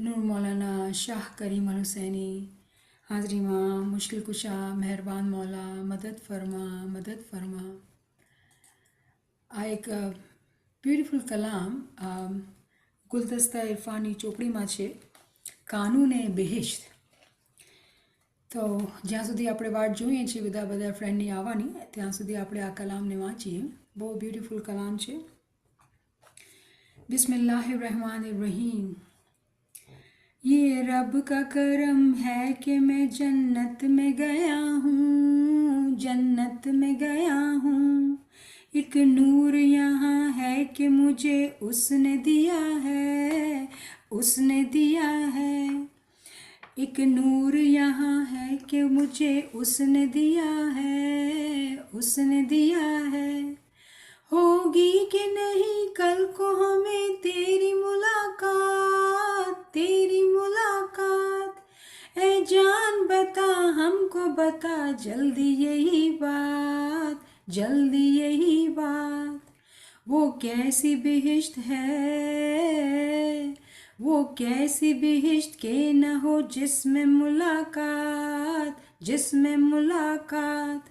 नूर मौलाना शाह करीम अल हुसैनी हाजरी माँ मुश्किल कुशा मेहरबान मौला मदद फरमा આ એક બ્યુટિફુલ કલામ ગુલદસ્તા ઇરફાની ચોપડીમાં છે કાનૂન એ બહેશ્ત. તો જ્યાં સુધી આપણે વાટ જોઈએ છીએ બધા ફ્રેન્ડની આવવાની ત્યાં સુધી આપણે આ કલામને વાંચીએ. બહુ બ્યુટિફુલ કલામ છે. बिस्मिल्लाहिर्रहमानिर्रहीम. ये रब का करम है कि मैं जन्नत में गया हूँ. एक नूर यहाँ है कि मुझे उसने दिया है. एक नूर यहाँ है कि मुझे उसने दिया है. होगी कि नहीं कल को हमें तेरी मुलाकात. ए जान बता हमको बता जल्दी यही बात. वो कैसी बिहिश्त के न हो जिसमें मुलाकात.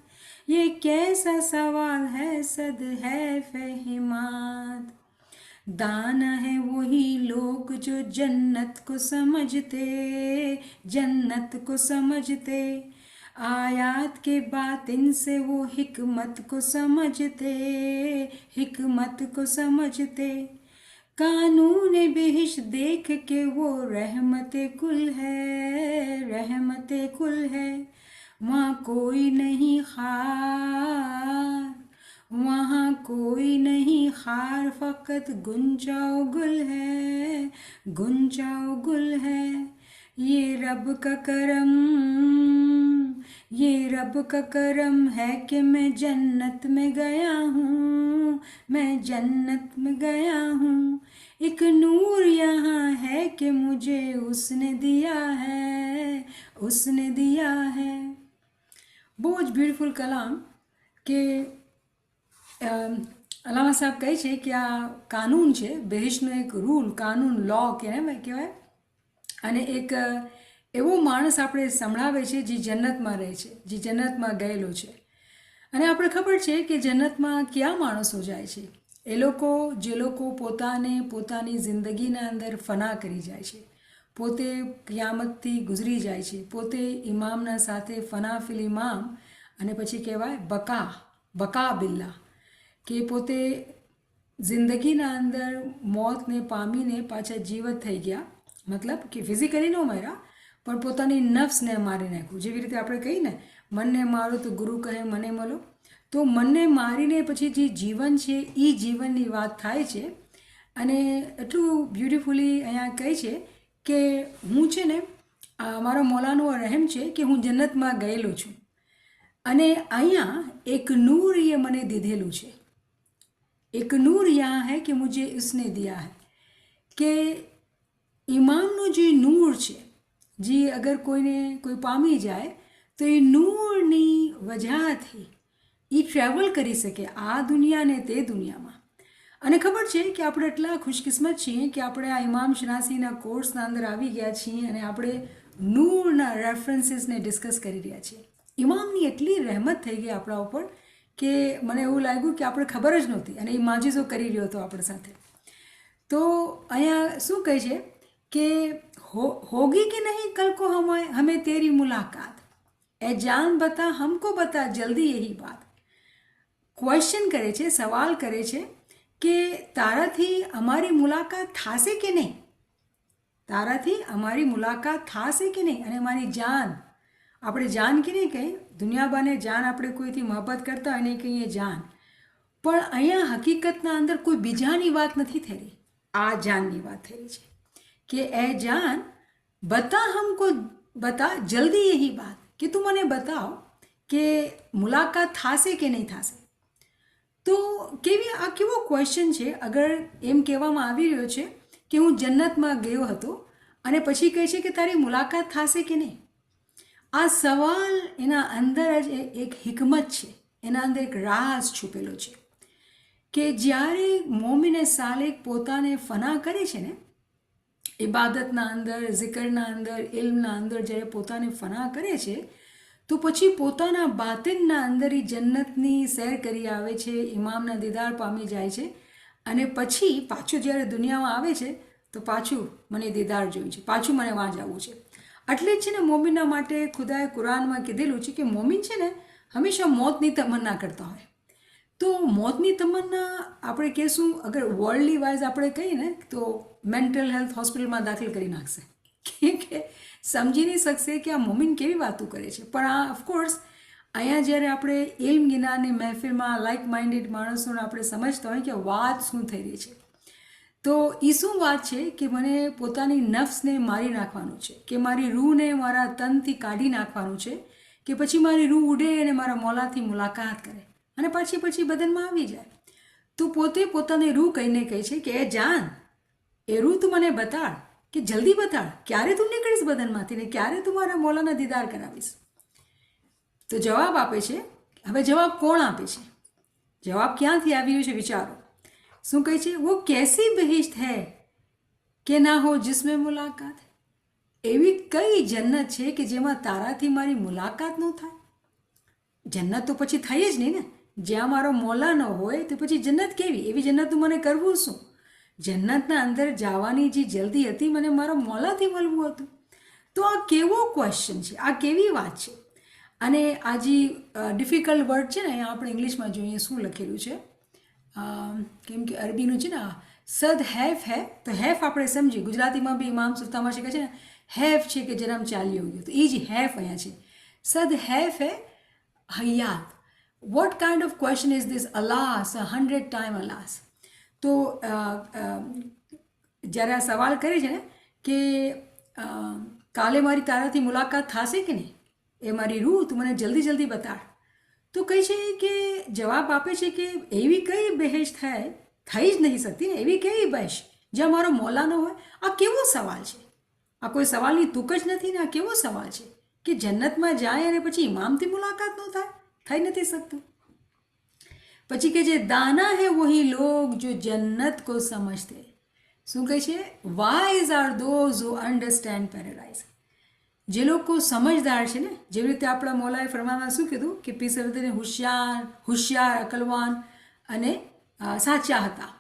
ये कैसा सवाल है सद है फहिमात. दाना है वही लोग जो जन्नत को समझते. आयात के बातिन से वो हिकमत को समझते. कानून बेहिश्त देख के वो रहमते कुल है. वहाँ कोई नहीं खार फकत गुंजाओ गुल है. ये रब का करम है कि मैं जन्नत में गया हूँ. एक नूर यहाँ है कि मुझे उसने दिया है. બહુ જ બ્યુટિફુલ કલામ કે અલામા સાહેબ કહે છે કે આ કાનૂન છે બહેશ્તનો એક રૂલ કાનૂન લો કહેવાય. અને એક એવો માણસ આપણે સંભળાવે છે જે જન્નતમાં રહે છે, જે જન્નતમાં ગયેલો છે. અને આપણે ખબર છે કે જન્નતમાં કયા માણસો જાય છે? જે લોકો પોતાની જિંદગીના અંદર ફના કરી જાય છે, પોતે ક્યામતથી ગુજરી જાય છે, પોતે ઇમામના સાથે ફના ફિલ ઇમામ, અને પછી કહેવાય બકા બિલ્લા, કે પોતે જિંદગીના અંદર મોતને પામીને પાછા જીવત થઈ ગયા. મતલબ કે ફિઝિકલી ન મર્યા પણ પોતાની નફ્સને મારી નાખ્યું. જેવી રીતે આપણે કહીએ ને, મનને મારો તો ગુરુ કહે મને મળો. તો મનને મારીને પછી જે જીવન છે એ જીવનની વાત થાય છે. અને એટલું બ્યુટિફુલી અહીંયા કહે છે કે હું છે ને, મારો મૌલાનો રહેમ છે કે હું જન્નતમાં ગયેલો છું અને અહીંયા એક નૂર એ મને દીધેલું છે. એક નૂર યહાં હૈ કે મુझे उसने दिया है. કે ઇમામનું જે નૂર છે, જે અગર કોઈ પામી જાય તો એ નૂરની વજહથી એ ટ્રેવલ કરી શકે આ દુનિયાને તે દુનિયામાં. અને ખબર છે કે આપણે એટલા ખુશકિસ્મત છીએ કે આપણે આ ઇમામ શનાસીના કોર્સના અંદર આવી ગયા છીએ અને આપણે નૂરના રેફરન્સીસને ડિસ્કસ કરી રહ્યા છીએ. ઇમામની એટલી રહેમત થઈ ગઈ આપણા ઉપર કે મને એવું લાગ્યું કે આપણે ખબર જ નહોતી, અને એ માજીઝો કરી રહ્યો હતો આપણી સાથે. તો અહીંયા શું કહે છે કે હોગી કે નહીં કલ કો હमें तेरी मुलाकात. ए जान बता हमको बता जल्दी यही बात. ક્વેશ્ચન કરે છે, સવાલ કરે છે કે તારાથી અમારી મુલાકાત થશે કે નહીં, અને મારી જાન, આપણે જાન કે નહીં કહીએ, દુનિયાબાને જાન આપણે કોઈથી મહબ્બત કરતા હોય નહીં કહીએ જાન, પણ અહીંયા હકીકતના અંદર કોઈ બીજાની વાત નથી થઈ રહી, આ જાનની વાત થઈ રહી છે કે એ જાન બતા જલ્દી યહી બાત, કે તું મને બતાવ કે મુલાકાત થશે કે નહીં થશે. તો આ કેવો ક્વેશ્ચન છે? અગર એમ કહેવામાં આવી રહ્યો છે કે હું જન્નતમાં ગયો હતો અને પછી કહે છે કે તારી મુલાકાત થશે કે નહીં. આ સવાલ એના અંદર જ એક હિકમત છે, એના અંદર એક રાઝ છુપેલો છે કે જ્યારે મોમિને સાલેક પોતાને ફના કરે છે ને, ઇબાદતના અંદર, ઝિકરના અંદર, ઇલ્મના અંદર જ્યારે પોતાને ફના કરે છે તો પછી પોતાના બાતિનના અંદર એ જન્નતની સૈર કરી આવે છે, ઇમામના દીદાર પામી જાય છે અને પછી પાછું જ્યારે દુનિયામાં આવે છે તો પાછું મને દીદાર જોયું છે, પાછું મને વાં જવું છે. એટલે જ છે ને મોમિનના માટે ખુદાએ કુરાનમાં કીધેલું છે કે મોમિન છે ને હંમેશા મોતની તમન્ના કરતા હોય. તો મોતની તમન્ના આપણે કહેશું, અગર વર્લ્ડલી વાઇઝ આપણે કહીએ ને તો મેન્ટલ હેલ્થ હોસ્પિટલમાં દાખલ કરી નાખશે કે સમજી નહીં શકશે કે આ મોમિન કેવી વાતો કરે છે. પણ આ ઓફકોર્સ અહીંયા જ્યારે આપણે ઇલ્મ ગિનાની મહેફિલમાં લાઇક માઇન્ડેડ માણસોને આપણે સમજતા હોય કે વાત શું થઈ રહી છે, તો એ શું વાત છે કે મને પોતાની નફ્સને મારી નાખવાનું છે, કે મારી રૂહને મારા તનથી કાઢી નાખવાનું છે, કે પછી મારી રૂહ ઉડે અને મારા મોલાથી મુલાકાત કરે અને પછી બદનમાં આવી જાય. તો પોતે પોતાની રૂહ કહીને કહે છે કે એ જાન, એ રૂહ તું મને બતાડ, કે જલ્દી બતાડ ક્યારે તું નીકળીશ બદનમાંથી ને ક્યારે તું મારા મોલાના દીદાર કરાવીશ. તો જવાબ આપે છે. હવે જવાબ કોણ આપે છે? જવાબ ક્યાંથી આવી રહ્યો છે વિચારો. શું કહે છે? વો કેસી બહિશ્ત હૈ કે ના હો જિસમેં મુલાકાત. એવી કઈ જન્નત છે કે જેમાં તારાથી મારી મુલાકાત ન થાય? જન્નત તો પછી થઈ જ નહીં ને. જ્યાં મારો મોલા ન હોય તો પછી જન્નત કેવી? એવી જન્નત મને કરવું શું? જન્નતના અંદર જવાની જે જલ્દી હતી મને મારા મોલાથી મળવું હતું. તો આ કેવો ક્વેશ્ચન છે, આ કેવી વાત છે? અને આ જે ડિફિકલ્ટ વર્ડ છે ને અહીંયા આપણે ઇંગ્લિશમાં જોઈએ શું લખેલું છે, કેમ કે અરબીનું છે ને સદ હેફ હે, તો હેફ આપણે સમજીએ. ગુજરાતીમાં બી ઇમામ સુલતામાં છે કે છે ને હેફ છે કે જન્મ ચાલ્યો ગયો, તો એ જ હેફ અહીંયા છે. સદ હેફ હે હયાત. What kind of question is this? Alas, 100 time alas. તો જ્યારે આ સવાલ કરે છે ને કે કાલે મારી તારાથી મુલાકાત થશે કે નહીં, એ મારી રૂહ તું મને જલ્દી બતાડ, તો કહે છે કે જવાબ આપે છે કે એવી કઈ બહેશ થઈ જ નહીં શકતી ને, એવી કેવી બહેશ જ્યાં મારો મોલા ન હોય. આ કેવો સવાલ છે? આ કોઈ સવાલની તુક જ નથી ને. આ કેવો સવાલ છે કે જન્નતમાં જાય અને પછી ઇમામથી મુલાકાત ન થાય? થઈ નથી શકતું. પછી કે જે દાના હે વહી લોગ જો જન્નત કો સમજતે. શું કહે છે? Wise R those who understand paradise. જે લોકો સમજદાર છે ને, જેવી રીતે આપણા મૌલાએ ફરમાનમાં શું કીધું કે પીસરદીને હોશિયાર, અકલવાન અને સાચા હતા.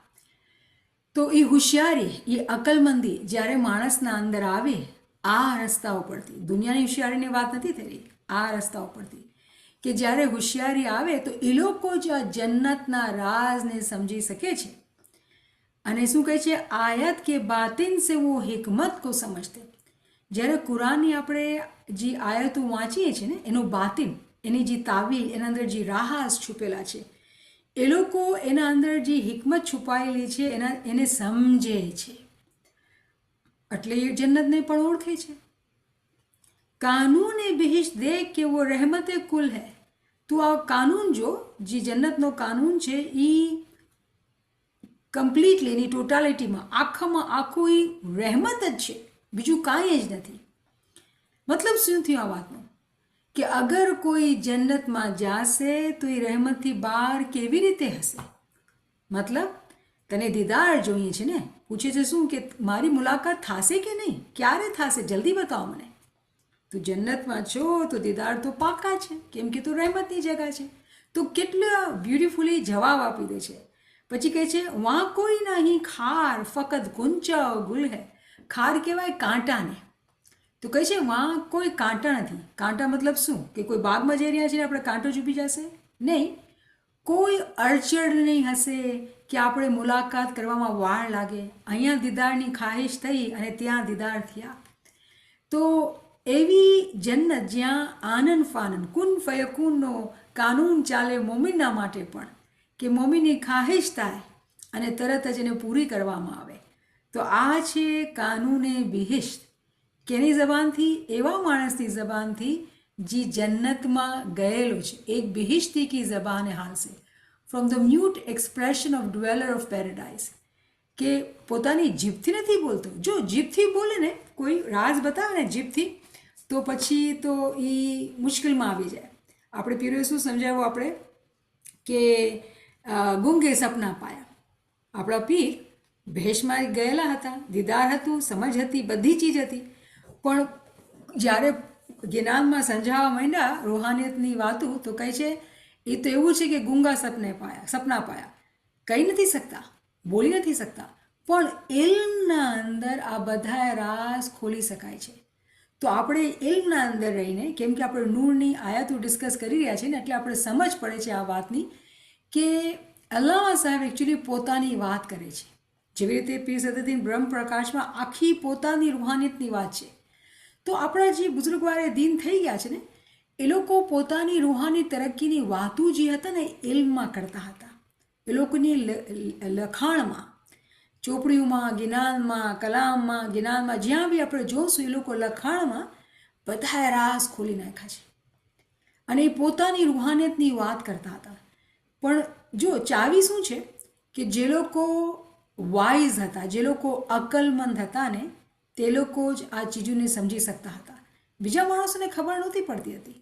તો એ હોશિયારી, એ અકલમંદી જ્યારે માણસના અંદર આવે આ રસ્તા ઉપરથી, દુનિયાની હોશિયારીની વાત નથી થઈ રહી, આ રસ્તા ઉપરથી કે જ્યારે હોશિયારી આવે તો એ લોકો જ આ જન્નતના રાજને સમજી શકે છે. અને શું કહે છે? આયત કે બાતિન સે વો હિકમત કો સમજતે. જ્યારે કુરાનની આપણે જે આયતો વાંચીએ છીએ ને એનું બાતિન, એની જે તાવીલ, એના અંદર જે રાહાસ છુપેલા છે, એ લોકો એના અંદર જે હિકમત છુપાયેલી છે એને સમજે છે, એટલે એ જન્નતને પણ ઓળખે છે. કાનૂન બહિશ્ત દેખ કે વો રહેમત કુલ હૈ. તો આ કાનૂન જો, જે જન્નતનો કાનૂન છે એ કમ્પ્લીટલી, એની ટોટાલિટીમાં આખામાં આખું એ રહેમત જ છે, બીજું કાંઈ જ નથી. મતલબ શું થયું આ વાતનો? કે અગર કોઈ જન્નતમાં જશે તો એ રહેમતથી બહાર કેવી રીતે હશે? મતલબ તને દીદાર જોઈએ છે ને, પૂછે છે શું કે મારી મુલાકાત થશે કે નહીં, ક્યારે થશે, જલ્દી બતાવો મને. તું જન્નતમાં છો તો દીદાર તો પાકા છે, કેમ કે તું રહેમતની જગા છે. તો કેટલા બ્યુટિફુલી જવાબ આપી દે છે. પછી કહે છે વાં કોઈ નહીં ખાર ફકત ગુંચા ગુલ હૈ. ખાર કહેવાય કાંટાને. તો કહે છે વાં કોઈ કાંટા નથી. કાંટા મતલબ શું? કે કોઈ બાગમાં જઈ રહ્યા છીએ આપણે કાંટો ચૂપી જશે નહીં, કોઈ અડચણ નહીં હશે કે આપણે મુલાકાત કરવામાં વાર લાગે. અહીંયા દીદારની ખ્વાહિશ થઈ અને ત્યાં દીદાર થયા. તો એવી જન્નત જ્યાં આનંદ ફાનંદ કુન ફયકૂનનો કાનૂન ચાલે મોમિનના માટે પણ, કે મોમિનની ખ્વાહિશ થાય અને તરત જ એને પૂરી કરવામાં આવે. તો આ છે કાનૂને બિહિશ્ત. કેની જબાનથી? એવા માણસની જબાનથી જે જન્નતમાં ગયેલો છે. એક બિહિશ્તી કી જબાન હાલ સે, from the mute expression of dweller of paradise. કે પોતાની જીભથી નથી બોલતો. જો જીભથી બોલે ને, કોઈ રાજ બતાવે ને જીભથી, તો પછી તો એ મુશ્કેલમાં આવી જાય. આપણે પીરોએ શું સમજાવ્યું આપણે કે ગૂંગે સપના પાયા. આપણા પીર ભેષમાં ગયેલા હતા, દીદાર હતું, સમજ હતી, બધી ચીજ હતી, પણ જ્યારે જ્ઞાનમાં સમજાવવા માંડ્યા રૂહાનિયતની વાતો તો કહે છે એ તો એવું છે કે ગુંગા સપના પાયા, કહી નથી શકતા, બોલી નથી શકતા, પણ ઇલ્મના અંદર આ બધા રાઝ ખોલી શકાય છે. તો આપણે ઇલ્મના અંદર રહીને, કેમ કે આપણે નૂરની આયાતો ડિસ્કસ કરી રહ્યા છીએ ને, એટલે આપણે સમજ પડે છે આ વાતની કે અલ્લામા સાહેબ એકચ્યુઅલી પોતાની વાત કરે છે. જેવી રીતે પીર સદુદ્દીન બ્રહ્મ પ્રકાશમાં આખી પોતાની રૂહાનિયતની વાત છે. તો આપણા જે બુઝુર્ગવારે દીન થઈ ગયા છે ને, એ લોકો પોતાની રૂહાની તરક્કીની વાતો જે હતા ને ઇલ્મમાં કરતા હતા. એ લોકોની લખાણમાં, ચોપડીઓમાં, જ્ઞાનમાં, કલામમાં, જ્ઞાનમાં, જ્યાં બી આપણે જોશું એ લોકો લખાણમાં બધા રાઝ ખોલી નાખ્યા છે અને એ પોતાની રૂહાનિયતની વાત કરતા હતા. પણ જો ચાવી શું છે કે જે લોકો વાઇઝ હતા, જે લોકો અકલમંદ હતા ને, તે લોકો જ આ ચીજોને સમજી શકતા હતા. બીજા માણસોને ખબર નહોતી પડતી હતી.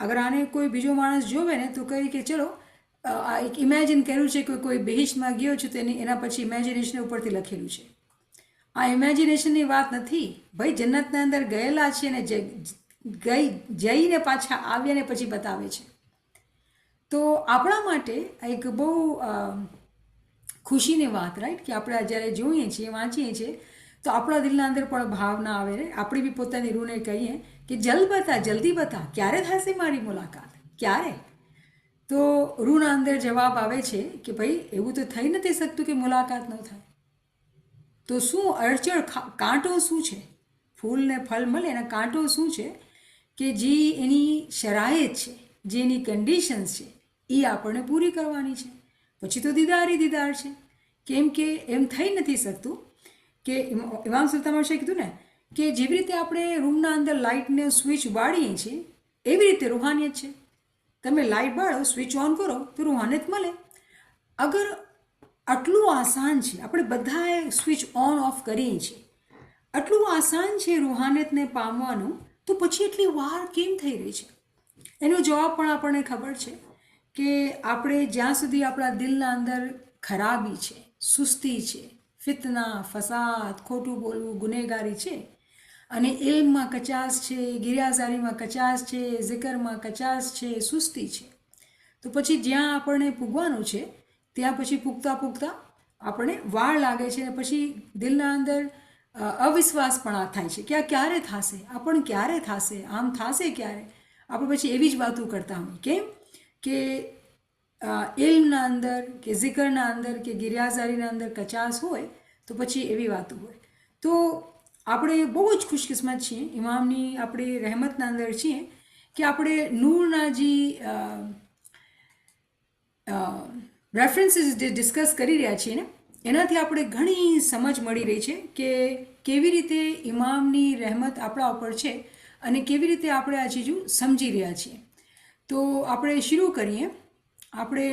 અગર આને કોઈ બીજો માણસ જોવે ને તો કહે કે ચલો આ એક ઇમેજિન કર્યું છે કે કોઈ બહિષ્ટમાં ગયો છે તો એના પછી ઇમેજિનેશન ઉપરથી લખેલું છે. આ ઇમેજિનેશનની વાત નથી ભાઈ, જન્નતના અંદર ગયેલા છે ને જઈને પાછા આવ્યા ને પછી બતાવે છે. તો આપણા માટે એક બહુ ખુશીની વાત, રાઈટ, કે આપણે જ્યારે જોઈએ છીએ, વાંચીએ છીએ તો આપણા દિલના અંદર પણ ભાવના આવે રે. આપણે બી પોતાની રૂને કહીએ કે જલ્દી બતા, ક્યારે થશે મારી મુલાકાત, ક્યારે? તો રૂના અંદર જવાબ આવે છે કે ભાઈ એવું તો થઈ નથી શકતું કે મુલાકાત ન થાય. તો શું અડચણ, કાંટો શું છે? ફૂલને ફળ મળે એના કાંટો શું છે કે જે એની શરાયત છે, જે એની કન્ડિશન્સ છે એ આપણને પૂરી કરવાની છે. પછી તો દીદાર છે. કેમ કે એમ થઈ નથી શકતું કે ઇમામ સુલ્તાન બાદશાહે કીધું ને કે જેવી રીતે આપણે રૂમના અંદર લાઇટને સ્વિચ બાળીએ છીએ એવી રીતે રૂહાનિયત છે. તમે લાઇટ બાળો, સ્વિચ ઓન કરો તો રૂહાનિયત મળે. અગર આટલું આસાન છે, આપણે બધાએ સ્વિચ ઓન ઓફ કરીએ છીએ, આટલું આસાન છે રૂહાનિયતને પામવાનું, તો પછી એટલી વાર કેમ થઈ રહી છે? એનો જવાબ પણ આપણને ખબર છે કે આપણે જ્યાં સુધી આપણા દિલના અંદર ખરાબી છે, સુસ્તી છે, ફિતના, ફસાદ, ખોટું બોલવું, ગુનેગારી છે, અને ઇલ્મમાં કચાસ છે, ગિરિયાઝારીમાં કચાસ છે, zikરમાં કચાસ છે, સુસ્તી છે, તો પછી જ્યાં આપણને પૂગવાનું છે ત્યાં પછી પૂગતા આપણને વાર લાગે છે અને પછી દિલના અંદર અવિશ્વાસ પણ થાય છે કે આ ક્યારે થશે, આપણને ક્યારે થશે, આમ થશે ક્યારે? આપણે પછી એવી જ વાતો કરતા હોય. કેમ કે ઇલ્મના અંદર કે zikરના અંદર કે ગિરિયાઝારીના અંદર કચાસ હોય તો પછી એવી વાતો હોય. તો આપણે બહુ જ ખુશકિસ્મત છીએ, ઇમામની આપણે રહેમતના અંદર છીએ કે આપણે નૂરના જે રેફરન્સીસ જે ડિસ્કસ કરી રહ્યા છીએ ને એનાથી આપણે ઘણી સમજ મળી રહી છે કે કેવી રીતે ઇમામની રહેમત આપણા ઉપર છે અને કેવી રીતે આપણે આ ચીજો સમજી રહ્યા છીએ. તો આપણે શરૂ કરીએ. આપણે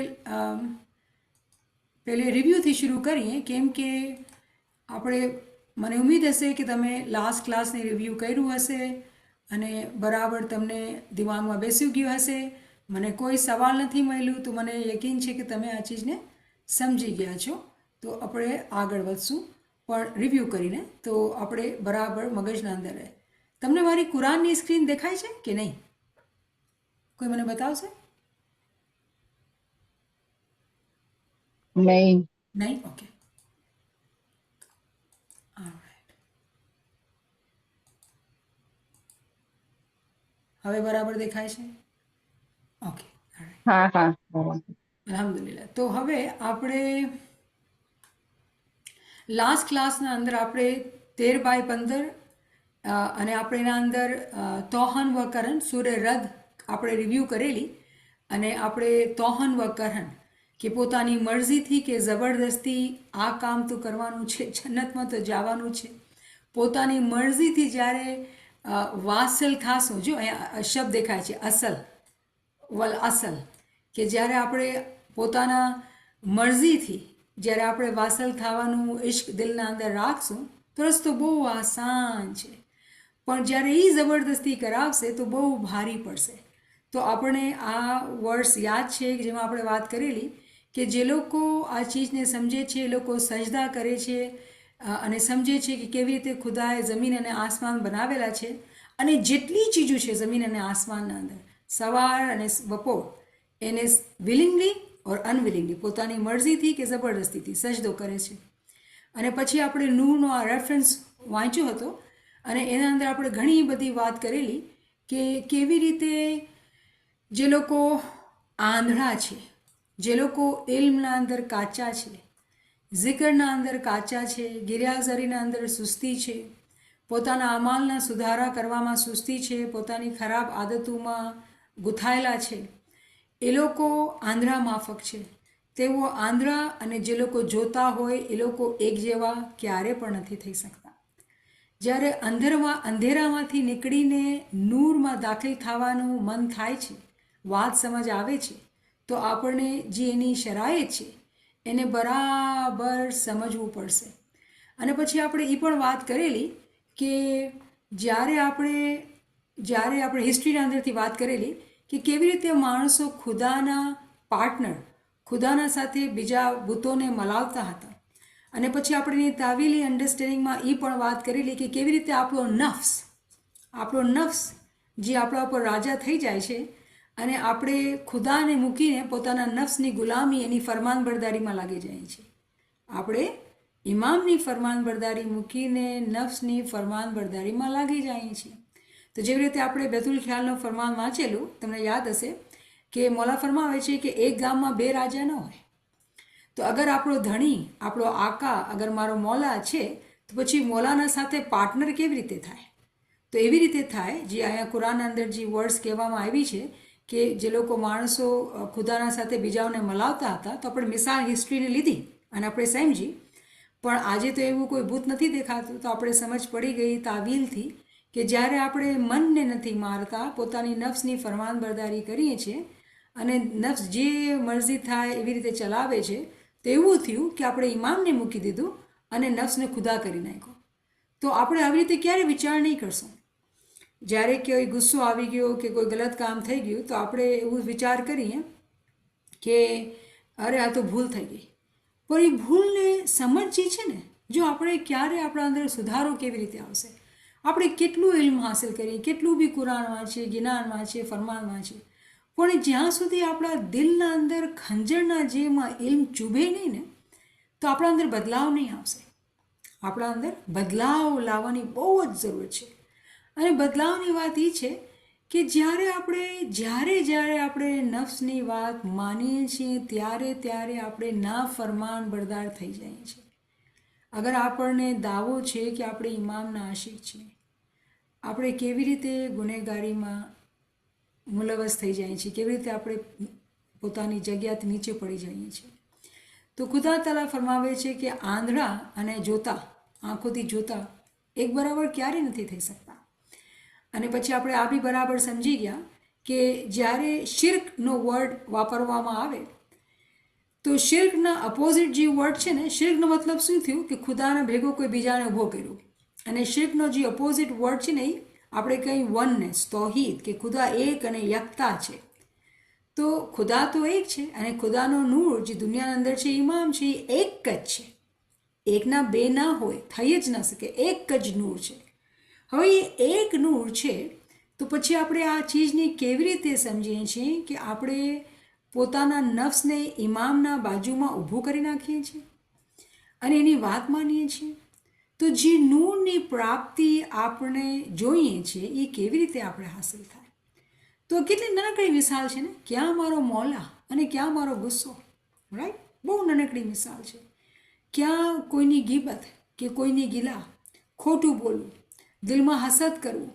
પહેલે રિવ્યૂથી શરૂ કરીએ, કેમ કે આપણે, મને ઉમ્મીદ હશે કે તમે લાસ્ટ ક્લાસની રિવ્યૂ કર્યું હશે અને બરાબર તમને દિમાગમાં બેસી ગયું હશે. મને કોઈ સવાલ નથી મળ્યું તો મને યકીન છે કે તમે આ ચીજને સમજી ગયા છો. તો આપણે આગળ વધશું પણ રિવ્યૂ કરીને, તો આપણે બરાબર મગજના અંદર રહે. તમને મારી કુરાનની સ્ક્રીન દેખાય છે કે નહીં? કોઈ મને બતાવશે? નહીં. ઓકે. હવે બરાબર દેખાય છે? ઓકે. હા. અલ્હમ્દુલિલ્લાહ. તો હવે આપણે લાસ્ટ ક્લાસના અંદર આપણે 13/15 અને આપણે એના અંદર તોહન વ કરન સૂરે રદ આપણે રિવ્યૂ કરેલી, અને આપણે તોહન વ કરન કે પોતાની મરજીથી કે જબરદસ્તી આ કામ તો કરવાનું છે, જન્નતમાં તો જવાનું છે, પોતાની મરજીથી જ્યારે વાસલ થાશું, જો અહીંયા શબ્દ દેખાય છે અસલ વલ અસલ, કે જ્યારે આપણે પોતાના મરજીથી જ્યારે આપણે વાસલ થવાનું ઇશ્ક દિલના અંદર રાખશું તો રસ્તો બહુ આસાન છે, પણ જ્યારે એ જબરદસ્તી કરાવશે તો બહુ ભારી પડશે. તો આપણે આ વર્ડ્સ યાદ છે જેમાં આપણે વાત કરેલી કે જે લોકો આ ચીજને સમજે છે એ લોકો સજદા કરે છે અને સમજે છે કે કેવી રીતે ખુદાએ જમીન અને આસમાન બનાવેલા છે અને જેટલી ચીજો છે જમીન અને આસમાનના અંદર સવાર અને બપોર એને વિલિંગલી ઓર અનવિલિંગલી પોતાની મરજીથી કે જબરદસ્તીથી સજદો કરે છે. અને પછી આપણે નૂરનો આ રેફરન્સ વાંચ્યો હતો અને એના અંદર આપણે ઘણી બધી વાત કરેલી કે કેવી રીતે જે લોકો આંધળા છે, જે લોકો ઇલ્મના અંદર કાચા છે, ઝિકરના અંદર કાચા છે, ગિરિયાઝરીના અંદર સુસ્તી છે, પોતાના અમાલના સુધારા કરવામાં સુસ્તી છે, પોતાની ખરાબ આદતોમાં ગૂંથાયેલા છે, એ લોકો આંધળા માફક છે. તેઓ આંધળા અને જે લોકો જોતા હોય એ લોકો એક જેવા ક્યારે પણ નથી થઈ શકતા. જ્યારે અંધેરામાંથી નીકળીને નૂરમાં દાખલ થવાનું મન થાય છે, વાત સમજ આવે છે, તો આપણને જે એની શરાયત છે એને બરાબર સમજવું પડશે. અને પછી આપણે એ પણ વાત કરેલી કે જ્યારે આપણે હિસ્ટ્રીના અંદરથી વાત કરેલી કે કેવી રીતે માણસો ખુદાના પાર્ટનર, ખુદાના સાથે બીજા બુતોને મલાવતા હતા. અને પછી આપણે તાવીલી અન્ડરસ્ટેન્ડિંગમાં એ પણ વાત કરેલી કે કેવી રીતે આપણો નફ્સ જે આપણા ઉપર રાજા થઈ જાય છે અને આપણે ખુદાને મૂકીને પોતાના નફ્સની ગુલામી એની ફરમાનબરદારીમાં લાગી જાય છે. આપણે ઇમામની ફરમાનબરદારી મૂકીને નફ્સની ફરમાનબરદારીમાં લાગી જઈએ છીએ. તો જેવી રીતે આપણે બેતુલ ખ્યાલનો ફરમાન વાંચેલું, તમને યાદ હશે કે મોલા ફરમાવે છે કે એક ગામમાં બે રાજા ન હોય. તો અગર આપણો ધણી, આપણો આકા, અગર મારો મોલા છે તો પછી મોલાના સાથે પાર્ટનર કેવી રીતે થાય? તો એવી રીતે થાય જે અહીંયા કુરાનના અંદર જે વર્ડ્સ કહેવામાં આવી છે કે જે લોકો માણસો ખુદાના સાથે બીજાઓને મલાવતા હતા, તો આપણે મિસાલ હિસ્ટ્રીને લીધી અને આપણે સમજી. પણ આજે તો એવું કોઈ ભૂત નથી દેખાતું, તો આપણે સમજ પડી ગઈ તાવીલથી કે જ્યારે આપણે મનને નથી મારતા, પોતાની નફ્સની ફરમાનબરદારી કરીએ છીએ અને નફ્સ જે મરજી થાય એવી રીતે ચલાવે છે, તો એવું થયું કે આપણે ઇમામને મૂકી દીધું અને નફ્સને ખુદા કરી નાખ્યો. તો આપણે આવી રીતે ક્યારે વિચાર નહીં કરશું. જ્યારે કોઈ ગુસ્સો આવી ગયો કે કોઈ ગલત કામ થઈ ગયું તો આપણે એવું વિચાર કરીએ કે અરે આ તો ભૂલ થઈ ગઈ. પણ એ ભૂલને સમજ જે છે ને, જો આપણે ક્યારે આપણા અંદર સુધારો કેવી રીતે આવશે? આપણે કેટલું ઇલ્મ હાંસિલ કરીએ, કેટલું બી કુરાન વાંચીએ, જ્ઞાન વાંચીએ, ફરમાન વાંચીએ, પણ જ્યાં સુધી આપણા દિલના અંદર ખંજરના જેમાં ઇલ્મ ચૂભે નહીં ને, તો આપણા અંદર બદલાવ નહીં આવશે. આપણા અંદર બદલાવ લાવવાની બહુ જ જરૂર છે. અને બદલાવની વાત એ છે કે જ્યારે આપણે નફ્સની વાત માનીએ છીએ ત્યારે આપણે નાફરમાન બરદાર થઈ જઈએ છીએ. અગર આપણને દાવો છે કે આપણે ઇમામના આશિક છીએ, આપણે કેવી રીતે ગુનેગારીમાં મુલવસ થઈ જઈએ છીએ, કેવી રીતે આપણે પોતાની જગ્યાથી નીચે પડી જઈએ છીએ. તો ખુદા તાલા ફરમાવે છે કે આંધળા અને જોતા, આંખોથી જોતા એક બરાબર ક્યારે નથી થઈ શકતા. અને પછી આપણે આ બી બરાબર સમજી ગયા કે જ્યારે શિર્કનો વર્ડ વાપરવામાં આવે તો શિર્કના અપોઝિટ જે વર્ડ છે ને, શિર્કનો મતલબ શું થયું કે ખુદાને ભેગો કોઈ બીજાને ઊભો કર્યો. અને શિર્કનો જે અપોઝિટ વર્ડ છે ને, આપણે કંઈ વનનેસ, તૌહીદ, કે ખુદા એક અને યકતા છે. તો ખુદા તો એક છે અને ખુદાનો નૂર જે દુનિયાના અંદર છે, ઇમામ છે, એ એક જ છે. એકના બે ના હોય, થઈ જ ન શકે, એક જ નૂર છે. હવે એ એક નૂર છે તો પછી આપણે આ ચીજને કેવી રીતે સમજીએ છીએ કે આપણે પોતાના નફ્સને ઇમામના બાજુમાં ઊભું કરી નાખીએ છીએ અને એની વાત માનીએ છીએ. તો જે નૂરની પ્રાપ્તિ આપણે જોઈએ છીએ એ કેવી રીતે આપણે હાંસલ થાય? તો કેટલી નાનકડી મિસાલ છે ને, ક્યાં મારો મોલા અને ક્યાં મારો ગુસ્સો, રાઈટ? બહુ નાનકડી મિસાલ છે. ક્યાં કોઈની ગીબત કે કોઈની ગિલા, ખોટું બોલવું, દિલમાં હસદ કરવું,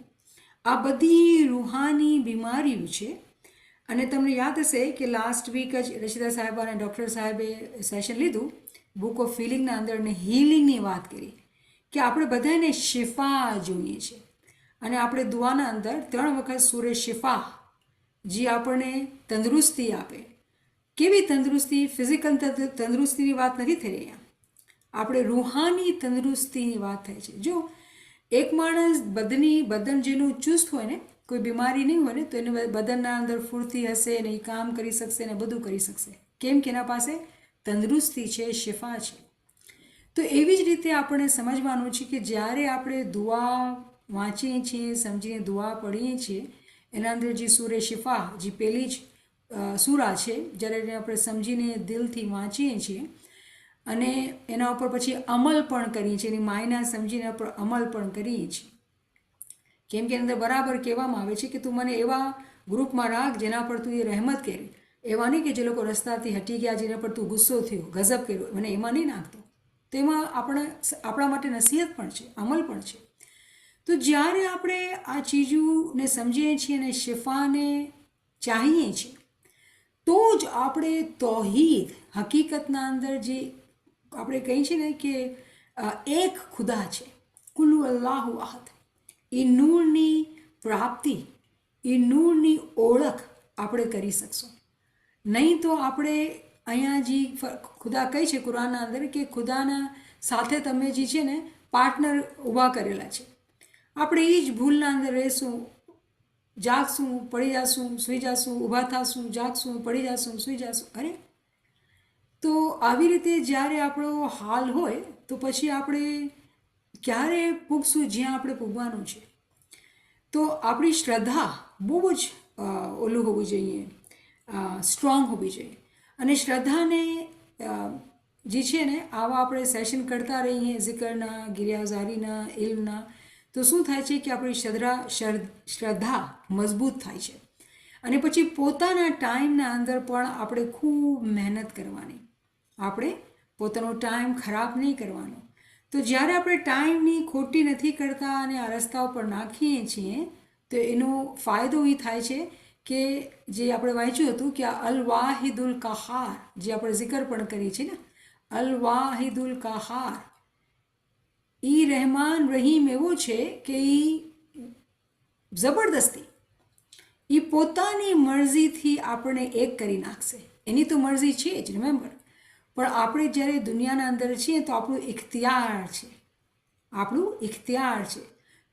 આ બધી રૂહાની બીમારીઓ છે. અને તમને યાદ હશે કે લાસ્ટ વીક જ રશીદા સાહેબા અને ડૉક્ટર સાહેબે સેશન લીધું બુક ઓફ ફિલિંગના અંદર અને હિલિંગની વાત કરી કે આપણે બધાને શિફા જોઈએ છે. અને આપણે દુઆના અંદર 3 વખત સૂરે શિફા જે આપણને તંદુરસ્તી આપે. કેવી તંદુરસ્તી? ફિઝિકલ તંદુરસ્તીની વાત નથી થઈ રહી, આપણે રૂહાની તંદુરસ્તીની વાત થાય છે. જો એક માણસ બદન જેનું ચુસ્ત હોય ને, કોઈ બીમારી નહીં હોય ને, તો એને બદનના અંદર ફૂર્તિ હશે ને, એ કામ કરી શકશે ને બધું કરી શકશે. કેમ કે એના પાસે તંદુરસ્તી છે, શિફા છે. તો એવી જ રીતે આપણે સમજવાનું છે કે જ્યારે આપણે દુઆ વાંચીએ છીએ, સમજીને દુઆ પઢીએ છીએ, એના અંદર જે સૂરે શિફા, જે પહેલી જ સૂરા છે, જ્યારે એને આપણે સમજીને દિલથી વાંચીએ છીએ અને એના ઉપર પછી અમલ પણ કરીએ છીએ, એની માયના સમજીને ઉપર અમલ પણ કરીએ છીએ. કેમ કે અંદર બરાબર કહેવામાં આવે છે કે તું મને એવા ગ્રુપમાં રાખ જેના પર તું એ રહેમત કરે, એવા નહીં કે જે લોકો રસ્તાથી હટી ગયા, જેના પર તું ગુસ્સો થયો, ગઝબ કર્યો, મને એમાં નહીં નાખતો. તો એમાં આપણા માટે નસીહત પણ છે, અમલ પણ છે. તો જ્યારે આપણે આ ચીજોને સમજીએ છીએ અને શિફાને ચાહીએ છીએ, તો જ આપણે તૌહીદ, હકીકતના અંદર જે આપણે કહીએ છીએ ને કે એક ખુદા છે, કુલ્લુ અલ્લાહુ અહદ, એ નૂરની પ્રાપ્તિ, એ નૂરની ઓળખ આપણે કરી શકશું. નહીં તો આપણે અહીંયા જે ખુદા કહે છે કુરાનના અંદર કે ખુદાના સાથે તમે જે છે ને પાર્ટનર ઊભા કરેલા છે. આપણે એ જ ભૂલના અંદર રહેશું, જાગશું, પડી જશું, સૂઈ જશું, ઊભા થશું, જાગશું, પડી જશું, સૂઈ જશું. અરે, તો આવી રીતે જ્યારે આપણો હાલ હોય તો પછી આપણે ક્યારે પૂગશું જ્યાં આપણે પૂગવાનું છે. તો આપણી શ્રદ્ધા બહુ જ ઓલું હોવું જોઈએ, સ્ટ્રોંગ હોવી જોઈએ. અને શ્રદ્ધાને જે છે ને આવા આપણે સેશન કરતા રહીએ ઝિકરના, ગિરિયાઝારીના, ઇલ્મના, તો શું થાય છે કે આપણી શ્રદ્ધા મજબૂત થાય છે. અને પછી પોતાના ટાઈમના અંદર પણ આપણે ખૂબ મહેનત કરવાની, આપણે પોતાનો ટાઈમ ખરાબ નહીં કરવાનો. તો જ્યારે આપણે ટાઈમની ખોટી નથી કરતા અને આ રસ્તા ઉપર નાખીએ છીએ તો એનો ફાયદો એ થાય છે કે જે આપણે વાંચ્યું હતું કે અલ વાહિદુલ કહાર, જે આપણે જિકર પણ કરીએ છીએ ને, અલ વાહિદુલ કહાર, એ રહેમાન રહીમ એવો છે કે એ જબરદસ્તી, એ પોતાની મરજીથી આપણને એક કરી નાખશે. એની તો મરજી છે જ, રિમેમ્બર. પણ આપણે જ્યારે દુનિયાના અંદર છીએ તો આપણું ઇખ્તિયાર છે, આપણું ઇખ્તિયાર છે.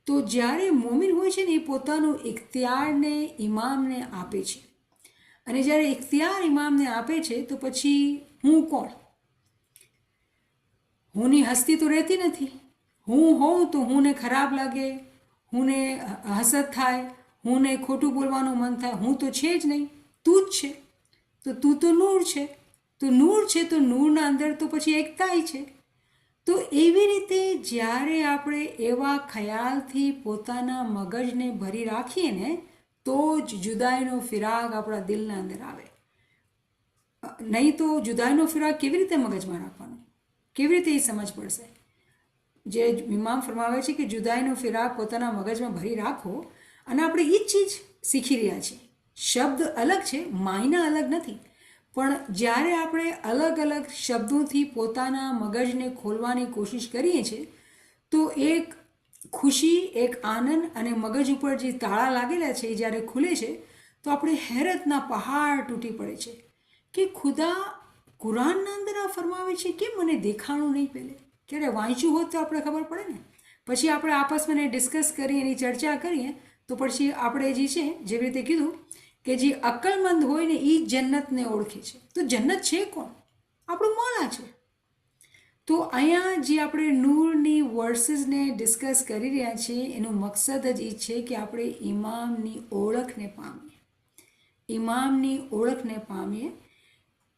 તો જ્યારે મોમિન હોય છે ને એ પોતાનું ઇખ્તિયારને ઇમામને આપે છે. અને જ્યારે ઇખ્તિયાર ઇમામને આપે છે તો પછી હું કોણ? હુંની હસ્તી તો રહેતી નથી. હું હોઉં તો હુંને ખરાબ લાગે, હુંને હસદ થાય, હુંને ખોટું બોલવાનું મન થાય. હું તો છે જ નહીં, તું જ છે. તો તું તો નૂર છે, તો નૂર છે, તો નૂરના અંદર તો પછી એકતાઈ છે. તો એવી રીતે જ્યારે આપણે એવા ખ્યાલથી પોતાના મગજને ભરી રાખીએ ને તો જ જુદાઈનો ફિરાગ આપણા દિલના અંદર આવે. નહીં તો જુદાઈનો ફિરાગ કેવી રીતે મગજમાં રાખવાનો, કેવી રીતે એ સમજ પડશે? જે ઇમામ ફરમાવે છે કે જુદાઈનો ફિરાગ પોતાના મગજમાં ભરી રાખો. અને આપણે એ જ ચીજ શીખી રહ્યા છીએ. શબ્દ અલગ છે, માયના અલગ નથી. પણ જ્યારે આપણે અલગ અલગ શબ્દોથી પોતાના મગજને ખોલવાની કોશિશ કરીએ છીએ તો એક ખુશી, એક આનંદ અને મગજ ઉપર જે તાળા લાગેલા છે એ જ્યારે ખુલે છે તો આપણે હેરતના પહાડ તૂટી પડે છે કે ખુદા કુરાનના અંદર આ ફરમાવે છે કે મને દેખાણું નહીં. પહેલે ક્યારે વાંચ્યું હોત તો આપણે ખબર પડે ને. પછી આપણે આપસમાં ડિસ્કસ કરીએ, એની ચર્ચા કરીએ તો પછી આપણે જે છે જેવી રીતે કીધું કે જે અક્કલમંદ હોય ને એ જન્નતને ઓળખે છે. તો જન્નત છે કોણ? આપણું મોલા છે. તો અહીંયા જે આપણે નૂરની વર્સિસને ડિસ્કસ કરી રહ્યા છીએ એનો મકસદ જ એ છે કે આપણે ઇમામની ઓળખને પામીએ, ઇમામની ઓળખને પામીએ.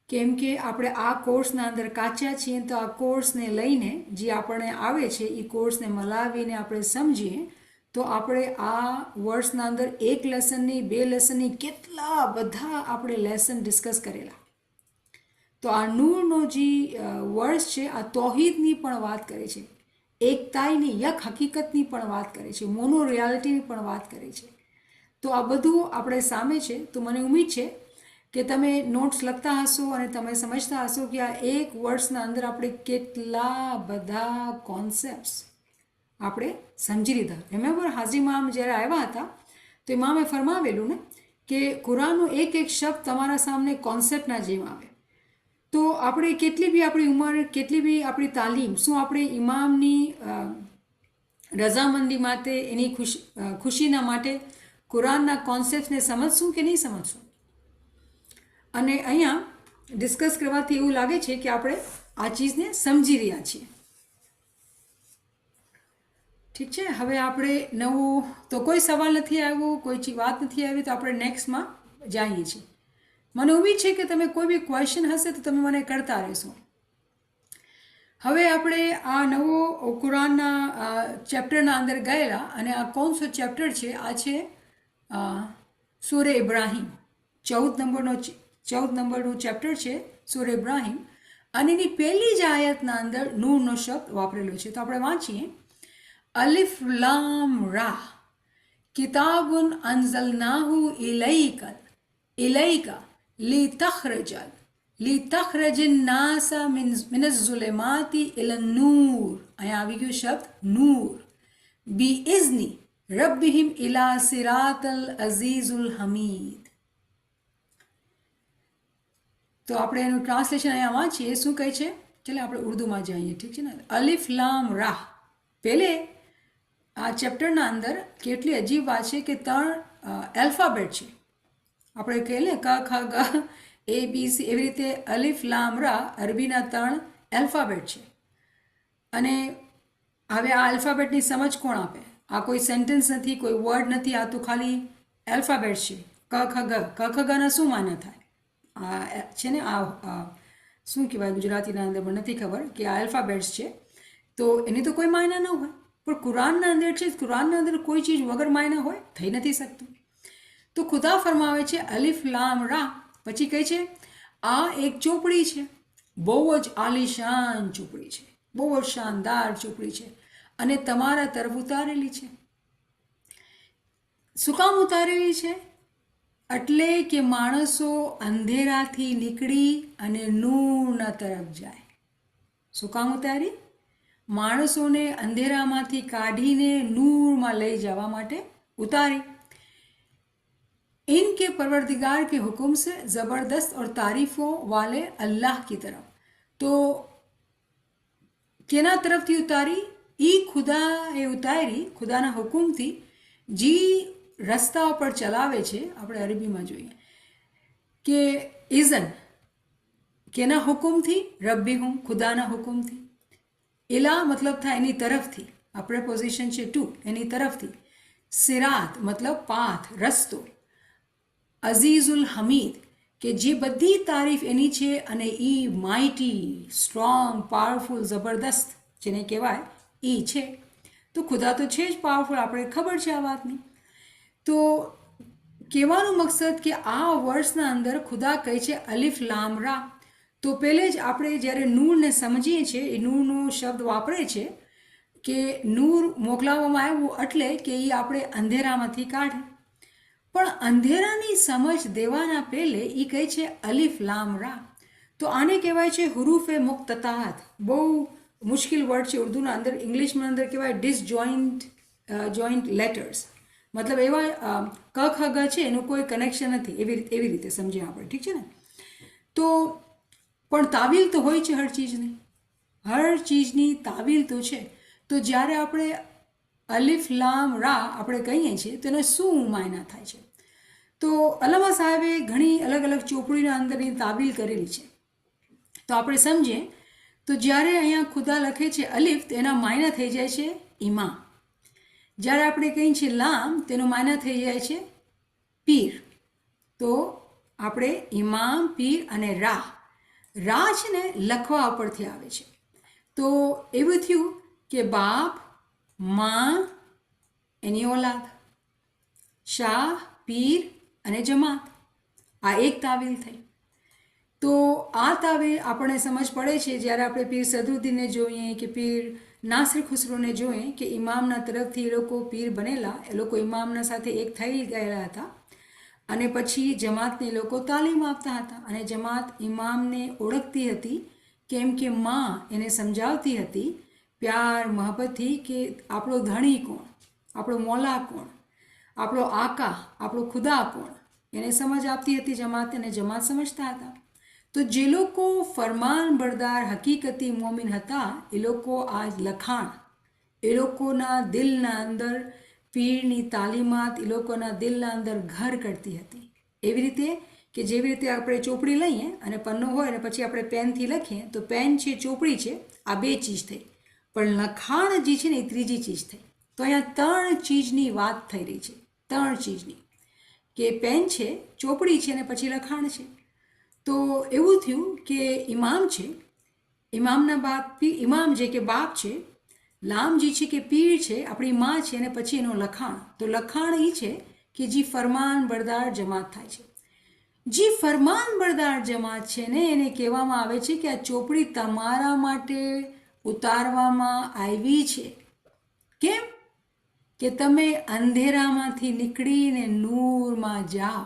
કેમ કે આપણે આ કોર્સના અંદર કાચા છીએ તો આ કોર્સને લઈને જે આપણને આવે છે એ કોર્સને મલાવીને આપણે સમજીએ તો આપણે આ વર્ષના અંદર એક લેસનની, બે લેસનની, કેટલા બધા આપણે લેસન ડિસ્કસ કરેલા. તો આ નૂરનો જે વર્ષ છે આ તૌહીદની પણ વાત કરે છે, એકતાઈની, યક હકીકતની પણ વાત કરે છે, મોનો રિયાલિટીની પણ વાત કરે છે. તો આ બધું આપણે સામે છે. તો મને ઉમ્મીદ છે કે તમે નોટ્સ લખતા હશો અને તમે સમજતા હશો કે આ એક વર્ષના અંદર આપણે કેટલા બધા કોન્સેપ્ટ્સ આપણે સમજી લીધા. રિમેમ્બર હાજી ઇમામ જ્યારે આવ્યા હતા તો ઇમામે ફરમાવેલું ને કે કુરાનનો એક એક શબ્દ તમારા સામે કોન્સેપ્ટના જેમ આવે. તો આપણે કેટલી બી આપણી ઉંમર, કેટલી બી આપણી તાલીમ, શું આપણે ઇમામની રઝામંદી માટે, એની ખુશીના માટે કુરાનના કોન્સેપ્ટને સમજશું કે નહીં સમજશું? અને અહીંયા ડિસ્કસ કરવાથી એવું લાગે છે કે આપણે આ ચીજને સમજી રહ્યા છીએ. ઠીક છે, હવે આપણે નવું તો કોઈ સવાલ નથી આવ્યો, કોઈ વાત નથી આવી, તો આપણે નેક્સ્ટમાં જઈએ છીએ. મને ઉમ્મીદ છે કે તમે કોઈ બી ક્વેશ્ચન હશે તો તમે મને કરતા રહેશો. હવે આપણે આ નવો કુરાનના ચેપ્ટરના અંદર ગયેલા, અને આ કોણસો ચેપ્ટર છે? આ છે સૂરે ઇબ્રાહિમ. 14 નંબરનું ચેપ્ટર છે સૂરે ઇબ્રાહિમ, અને એની પહેલી જ આયતના અંદર નૂરનો શબ્દ વાપરેલો છે. તો આપણે વાંચીએ, અલિફ લામ રા કિતાબુન અંઝલનાહુ ઇલૈકા લિતખરજન નાસા મિનઝ ઝુલેમાતી ઇલન નૂર. અહીંયા આવી ગયું શબ્દ નૂર. બી ઇઝની રબ્બિહિમ ઇલા સિરાતલ અઝીઝુલ હમીદ. તો આપણે એનું ટ્રાન્સલેશન અહીંયા વાંચીએ, શું કહે છે? ચાલો આપણે ઉર્દુમાં જઈએ. ઠીક છે ને. અલિફ લામ રાહ, પહેલે આ ચેપ્ટરના અંદર કેટલી અજીબ વાત છે કે 3 એલ્ફાબેટ છે. આપણે કહીએ ને ક ખ ગ ABC, એવી રીતે અલિફ લામ રા અરબીના 3 એલ્ફાબેટ છે. અને હવે આ એલ્ફાબેટની સમજ કોણ આપે? આ કોઈ સેન્ટેન્સ નથી, કોઈ વર્ડ નથી, આ તો ખાલી એલ્ફાબેટ છે. ક ખ ગ. ક ખ ગના શું માને થાય? આ છે ને, આ શું કહેવાય ગુજરાતીના અંદર મને નથી ખબર, કે આ એલ્ફાબેટ્સ છે, તો એની તો કોઈ માયના ન હોય. પણ કુરાનના અંદર છે, કુરાનના અંદર કોઈ ચીજ વગર માયના હોય થઈ નથી શકતું. તો ખુદા ફરમાવે છે અલિફ લામ રા, પછી કહે છે આ એક ચોપડી છે, બહુ જ આલિશાન ચોપડી છે, બહુ જ શાનદાર ચોપડી છે, અને તમારા તરફ ઉતારેલી છે. શું કામ ઉતારેલી છે? એટલે કે માણસો અંધેરાથી નીકળી અને નૂરના તરફ જાય. શું કામ ઉતારી? માણસોને અંધેરામાંથી કાઢીને નૂરમાં લઈ જવા માટે ઉતારી. इनके परवरदिगार के हुक्म से ज़बरदस्त और तारीफ़ों वाले अल्लाह की तरफ. तो केना तरफથી ઉતારી? એ ખુદાએ ઉતારી, ખુદાના હુકમથી. જે રસ્તા પર ચલાવે છે, આપણે અરબીમાં જોઈએ કે ઇઝન, કેના હુકમથી? રબ્બી હું, ખુદાના હુકમથી. ઇલા મતલબ થાય એની તરફથી, આ પ્રેપોઝિશન છે ટુ, એની તરફથી. સિરાત મતલબ પાથ, રસ્તો. અઝીઝુલ હમીદ, કે જે બધી તારીફ એની છે, અને એ માઇટી, સ્ટ્રોંગ, પાવરફુલ, જબરદસ્ત જેને કહેવાય એ છે. તો ખુદા તો છે જ પાવરફુલ, આપણે ખબર છે આ વાતની. તો કહેવાનો મકસદ કે આ વર્ષના અંદર ખુદા કહે છે અલિફ લામ રા. તો પહેલે જ આપણે જ્યારે નૂરને સમજીએ છીએ, એ નૂરનો શબ્દ વાપરે છે કે નૂર મોકલાવવામાં આવ્યું એટલે કે એ આપણે અંધેરામાંથી કાઢે. પણ અંધેરાની સમજ દેવાના પહેલે એ કહે છે અલિફ લામ રા. તો આને કહેવાય છે હુરૂફે મુક્તતાત. બહુ મુશ્કેલ વર્ડ છે ઉર્દુના અંદર. ઇંગ્લિશમાં અંદર કહેવાય જોઈન્ટ લેટર્સ. મતલબ એવા ક ખ ગ છે, એનું કોઈ કનેક્શન નથી, એવી રીતે સમજીએ આપણે. ઠીક છે ને. તો પણ તાવીલ તો હોય છે હર ચીજની, હર ચીજની તાવીલ તો છે. તો જ્યારે આપણે અલિફ લામ રા આપણે કહીએ છીએ તો એને શું માયના થાય છે? તો અલ્લામા સાહેબે ઘણી અલગ અલગ ચોપડીના અંદરની તાબીલ કરેલી છે. તો આપણે સમજીએ તો જ્યારે અહીંયા ખુદા લખે છે અલિફ, તો એના માયના થઈ જાય છે ઇમામ. જ્યારે આપણે કહીએ છીએ લામ, તેનો માયના થઈ જાય છે પીર. તો આપણે ઇમામ, પીર અને રા. રા છે ને લખવા ઉપરથી આવે છે. તો એવું થયું કે બાપ, માં, એની ઓલાદ, શાહ, પીર અને જમાત, આ એક તાવીલ થઈ. તો આ તાવીલ આપણને સમજ પડે છે જ્યારે આપણે પીર સદરુદ્દીનને જોઈએ કે પીર નાસિર ખુસરોને જોઈએ કે ઇમામના તરફથી એ લોકો પીર બનેલા, એ લોકો ઇમામના સાથે એક થઈ ગયેલા હતા. અને પછી જમાતને એ લોકો તાલીમ આપતા હતા, અને જમાત ઇમામને ઓળખતી હતી, કેમ કે માં એને સમજાવતી હતી પ્યાર મહબ્બતથી કે આપણો ધણી કોણ, આપણો મોલા કોણ, આપણો આકા, આપણો ખુદા કોણ, એને સમજ આપતી હતી જમાત, અને જમાત સમજતા હતા. તો જે લોકો ફરમાન બરદાર હકીકતી મોમિન હતા, એ લોકો આ લખાણ એ લોકોના દિલના અંદર, પીરની તાલીમાત એ લોકોના દિલના અંદર ઘર કરતી હતી. એવી રીતે કે જેવી રીતે આપણે ચોપડી લઈએ અને પન્નો હોય અને પછી આપણે પેનથી લખીએ તો પેન છે, ચોપડી છે, આ બે ચીજ થઈ. પણ લખાણ જે છે ને એ ત્રીજી ચીજ થઈ. તો અહીંયા 3 ચીજની વાત થઈ રહી છે, 3 ચીજની, કે પેન છે, ચોપડી છે અને પછી લખાણ છે. તો એવું થયું કે ઇમામ છે, ઇમામના બાપ ઇમામ જે કે બાપ છે, લામજી છે કે પીર છે, આપણી માં છે, અને પછી એનું લખાણ. તો લખાણ એ છે કે જે ફરમાન બરદાર જમાત થાય છે. જે ફરમાન બરદાર જમાત છે ને એને કહેવામાં આવે છે કે આ ચોપડી તમારા માટે ઉતારવામાં આવી છે. કેમ? કે તમે અંધેરામાંથી નીકળીને નૂરમાં જાઓ.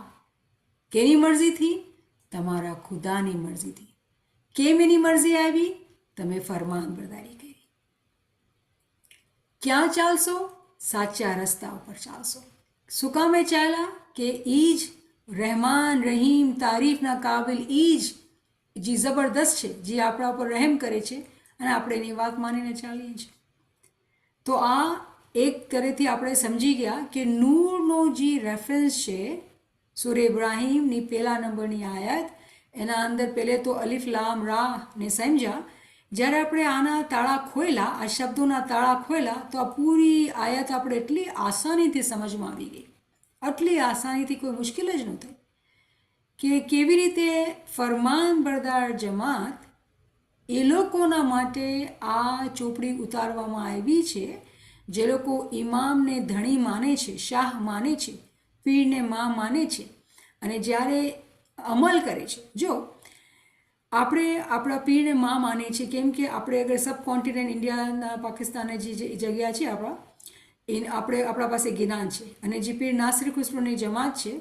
કેની મરજીથી? તમારા ખુદાની મરજીથી. કેમ એની મરજી આવી? તમે ફરમાન બરદારી કરી. ક્યાં ચાલશો? સાચા રસ્તા ઉપર ચાલશો. શું કામે ચાલ્યા? કે ઈ જ રહેમાન રહીમ તારીફના કાબિલ, ઈ જ જે જબરદસ્ત છે, જે આપણા ઉપર રહેમ કરે છે અને આપણે એની વાત માનીને ચાલીએ છીએ. તો આ એક તરહથી આપણે સમજી ગયા કે નૂરનો જે રેફરન્સ છે સૂરે ઇબ્રાહીમની 1 નંબરની આયત, એના અંદર પહેલે તો અલિફ લામ રા ને સમજ્યા. જ્યારે આપણે આના તાળા ખોયલા, આ શબ્દોના તાળા ખોયલા, તો આ પૂરી આયત આપણે એટલી આસાનીથી સમજમાં આવી ગઈ, આટલી આસાનીથી, કોઈ મુશ્કેલ જ ન થઈ કે કેવી રીતે ફરમાન બરદાર જમાત એ લોકોના માટે આ ચોપડી ઉતારવામાં આવી છે જે લોકો ઇમામને ધણી માને છે, શાહ માને છે, પીરને માં માને છે અને જ્યારે અમલ કરે છે. જો આપણે આપણા પીરને માં માને છીએ, કેમ કે આપણે અગર સબ કોન્ટિનેન્ટ ઇન્ડિયાના પાકિસ્તાનની જે જગ્યા છે આપણા પાસે ગિનાન છે અને જે પીર નાસિર ખુસરોની જમાત છે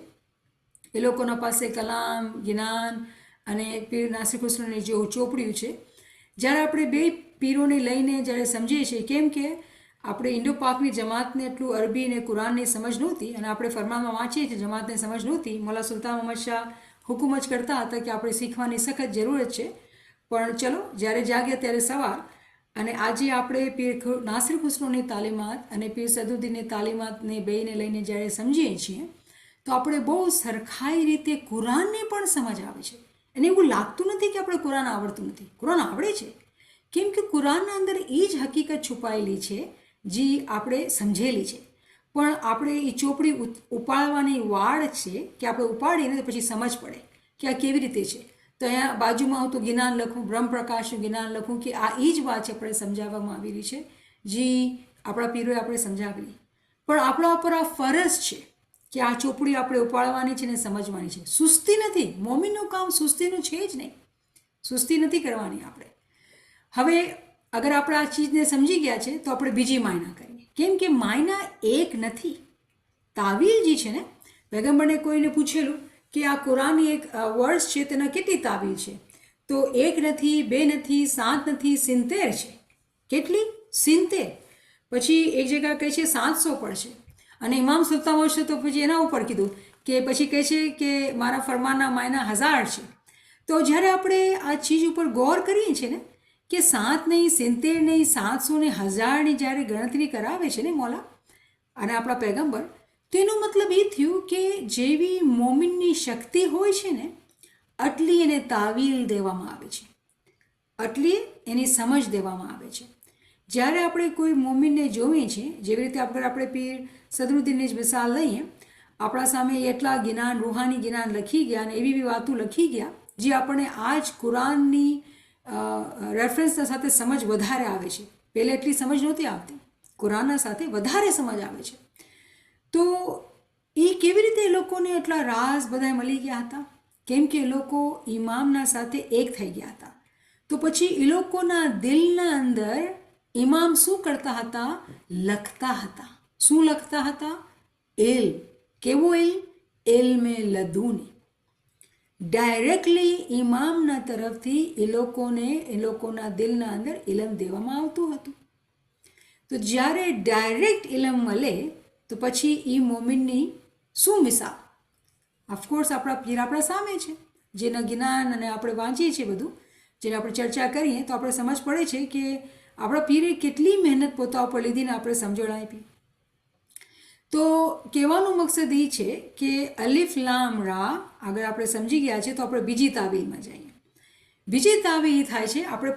એ લોકોના પાસે કલામ, ગિનાન અને પીર નાસિર ખુસરોની જે ચોપડીઓ છે. જ્યારે આપણે બે પીરોને લઈને જ્યારે સમજીએ છીએ, કેમ કે આપણે ઇન્ડો પાકની જમાતને એટલું અરબી અને કુરાનની સમજ નહોતી અને આપણે ફરમાનમાં વાંચીએ છીએ જમાતને સમજ નહોતી. મોલા સુલતાન મોહમ્મદ શાહ હુકુમ જ કરતા હતા કે આપણે શીખવાની સખત જરૂરત છે. પણ ચલો, જ્યારે જાગ્યા ત્યારે સવાર. અને આજે આપણે પીર નાસિર ખુસરોની તાલીમાત અને પીર સદુદ્દીનની તાલીમાતને બેયને લઈને જ્યારે સમજીએ છીએ તો આપણે બહુ સરખાઈ રીતે કુરાનને પણ સમજ આવે છે. અને એવું લાગતું નથી કે આપણે કુરાન આવડતું નથી, કુરાન આવડે છે. કેમ કે કુરાનના અંદર એ જ હકીકત છુપાયેલી છે જે આપણે સમજેલી છે. પણ આપણે એ ચોપડી ઉપાડવાની વાડ છે કે આપણે ઉપાડીને તો પછી સમજ પડે કે આ કેવી રીતે છે. તો અહીંયા બાજુમાં હું તો જ્ઞાન લખું, બ્રહ્મપ્રકાશનું જ્ઞાન લખું કે આ એ જ વાત છે આપણે સમજાવવામાં આવેલી છે જે આપણા પીરોએ આપણે સમજાવેલી. પણ આપણા ઉપર આ ફરજ છે કે આ ચોપડી આપણે ઉપાડવાની છે ને સમજવાની છે. સુસ્તી નથી, મોમીનનું કામ સુસ્તીનું છે જ નહીં, સુસ્તી નથી કરવાની આપણે. હવે અગર આપણે આ ચીજને સમજી ગયા છે તો આપણે બીજી માયના કરીએ. કેમ કે માયના એક નથી. તાવીલ જે છે ને, પૈગંબરને કોઈને પૂછેલું કે આ કુરાનની એક વર્સ છે તેના કેટલી તાવીલ છે? તો 1 નથી, 2 નથી, 7 નથી, 70 છે. કેટલી? 70. પછી એક જગ્યા કહે છે 700 પર છે. અને ઇમામ સુલતાન મળશે તો પછી એના ઉપર કીધું કે પછી કહે છે કે મારા ફરમાનના માયના 1000 છે. તો જ્યારે આપણે આ ચીજ ઉપર ગૌર કરીએ છીએ ને કે 7 નહીં, 70 નહીં, 700 ને 1000ની જ્યારે ગણતરી કરાવે છે ને મોલા અને આપણા પૈગંબર, તો એનો મતલબ એ થયું કે જેવી મોમિનની શક્તિ હોય છે ને આટલી એને તાવીલ દેવામાં આવે છે, આટલી એની સમજ દેવામાં આવે છે. જ્યારે આપણે કોઈ મોમિનને જોઈએ છીએ, જેવી રીતે આપણે પીર સદરુદ્દીનની જ મિસાલ લઈએ, આપણા સામે એટલા જ્ઞાન, રૂહાની જ્ઞાન લખી ગયા અને એવી વાતો લખી ગયા જે આપણને આ જ કુરાનની રેફરન્સના સાથે સમજ વધારે આવે છે. પહેલે એટલી સમજ નહોતી આવતી, કુરાનના સાથે વધારે સમજ આવે છે. તો એ કેવી રીતે એ લોકોને એટલા રાઝ બધા મળી ગયા હતા? કેમ કે એ લોકો ઇમામના સાથે એક થઈ ગયા હતા. તો પછી એ લોકોના દિલના અંદર ઇમામ શું કરતા હતા? લખતા હતા. શું લખતા હતા? ઇલ્મ. કેવો ઇલ્મ? ઇલ્મે લદુની. ડાયરેક્ટલી ઇમામના તરફથી એ લોકોના દિલના અંદર ઇલમ દેવામાં આવતું હતું. તો જ્યારે ડાયરેક્ટ ઇલમ મળે તો પછી એ મોમિનની શું મિસાલ? ઓફકોર્સ આપણા પીર આપણા સામે છે, જેના જ્ઞાન અને આપણે વાંચીએ છીએ બધું, જેને આપણે ચર્ચા કરીએ તો આપણે સમજ પડે છે કે આપણા પીરે કેટલી મહેનત પોતા ઉપર લીધીને આપણે સમજણ આપી. તો કહેવાનો મકસદ એ છે કે અલિફ લામ રા આગળ આપણે સમજી ગયા છે. તો આપણે બીજી તાવીલમાં જઈએ. બીજી તાવીલ થાય છે આપણે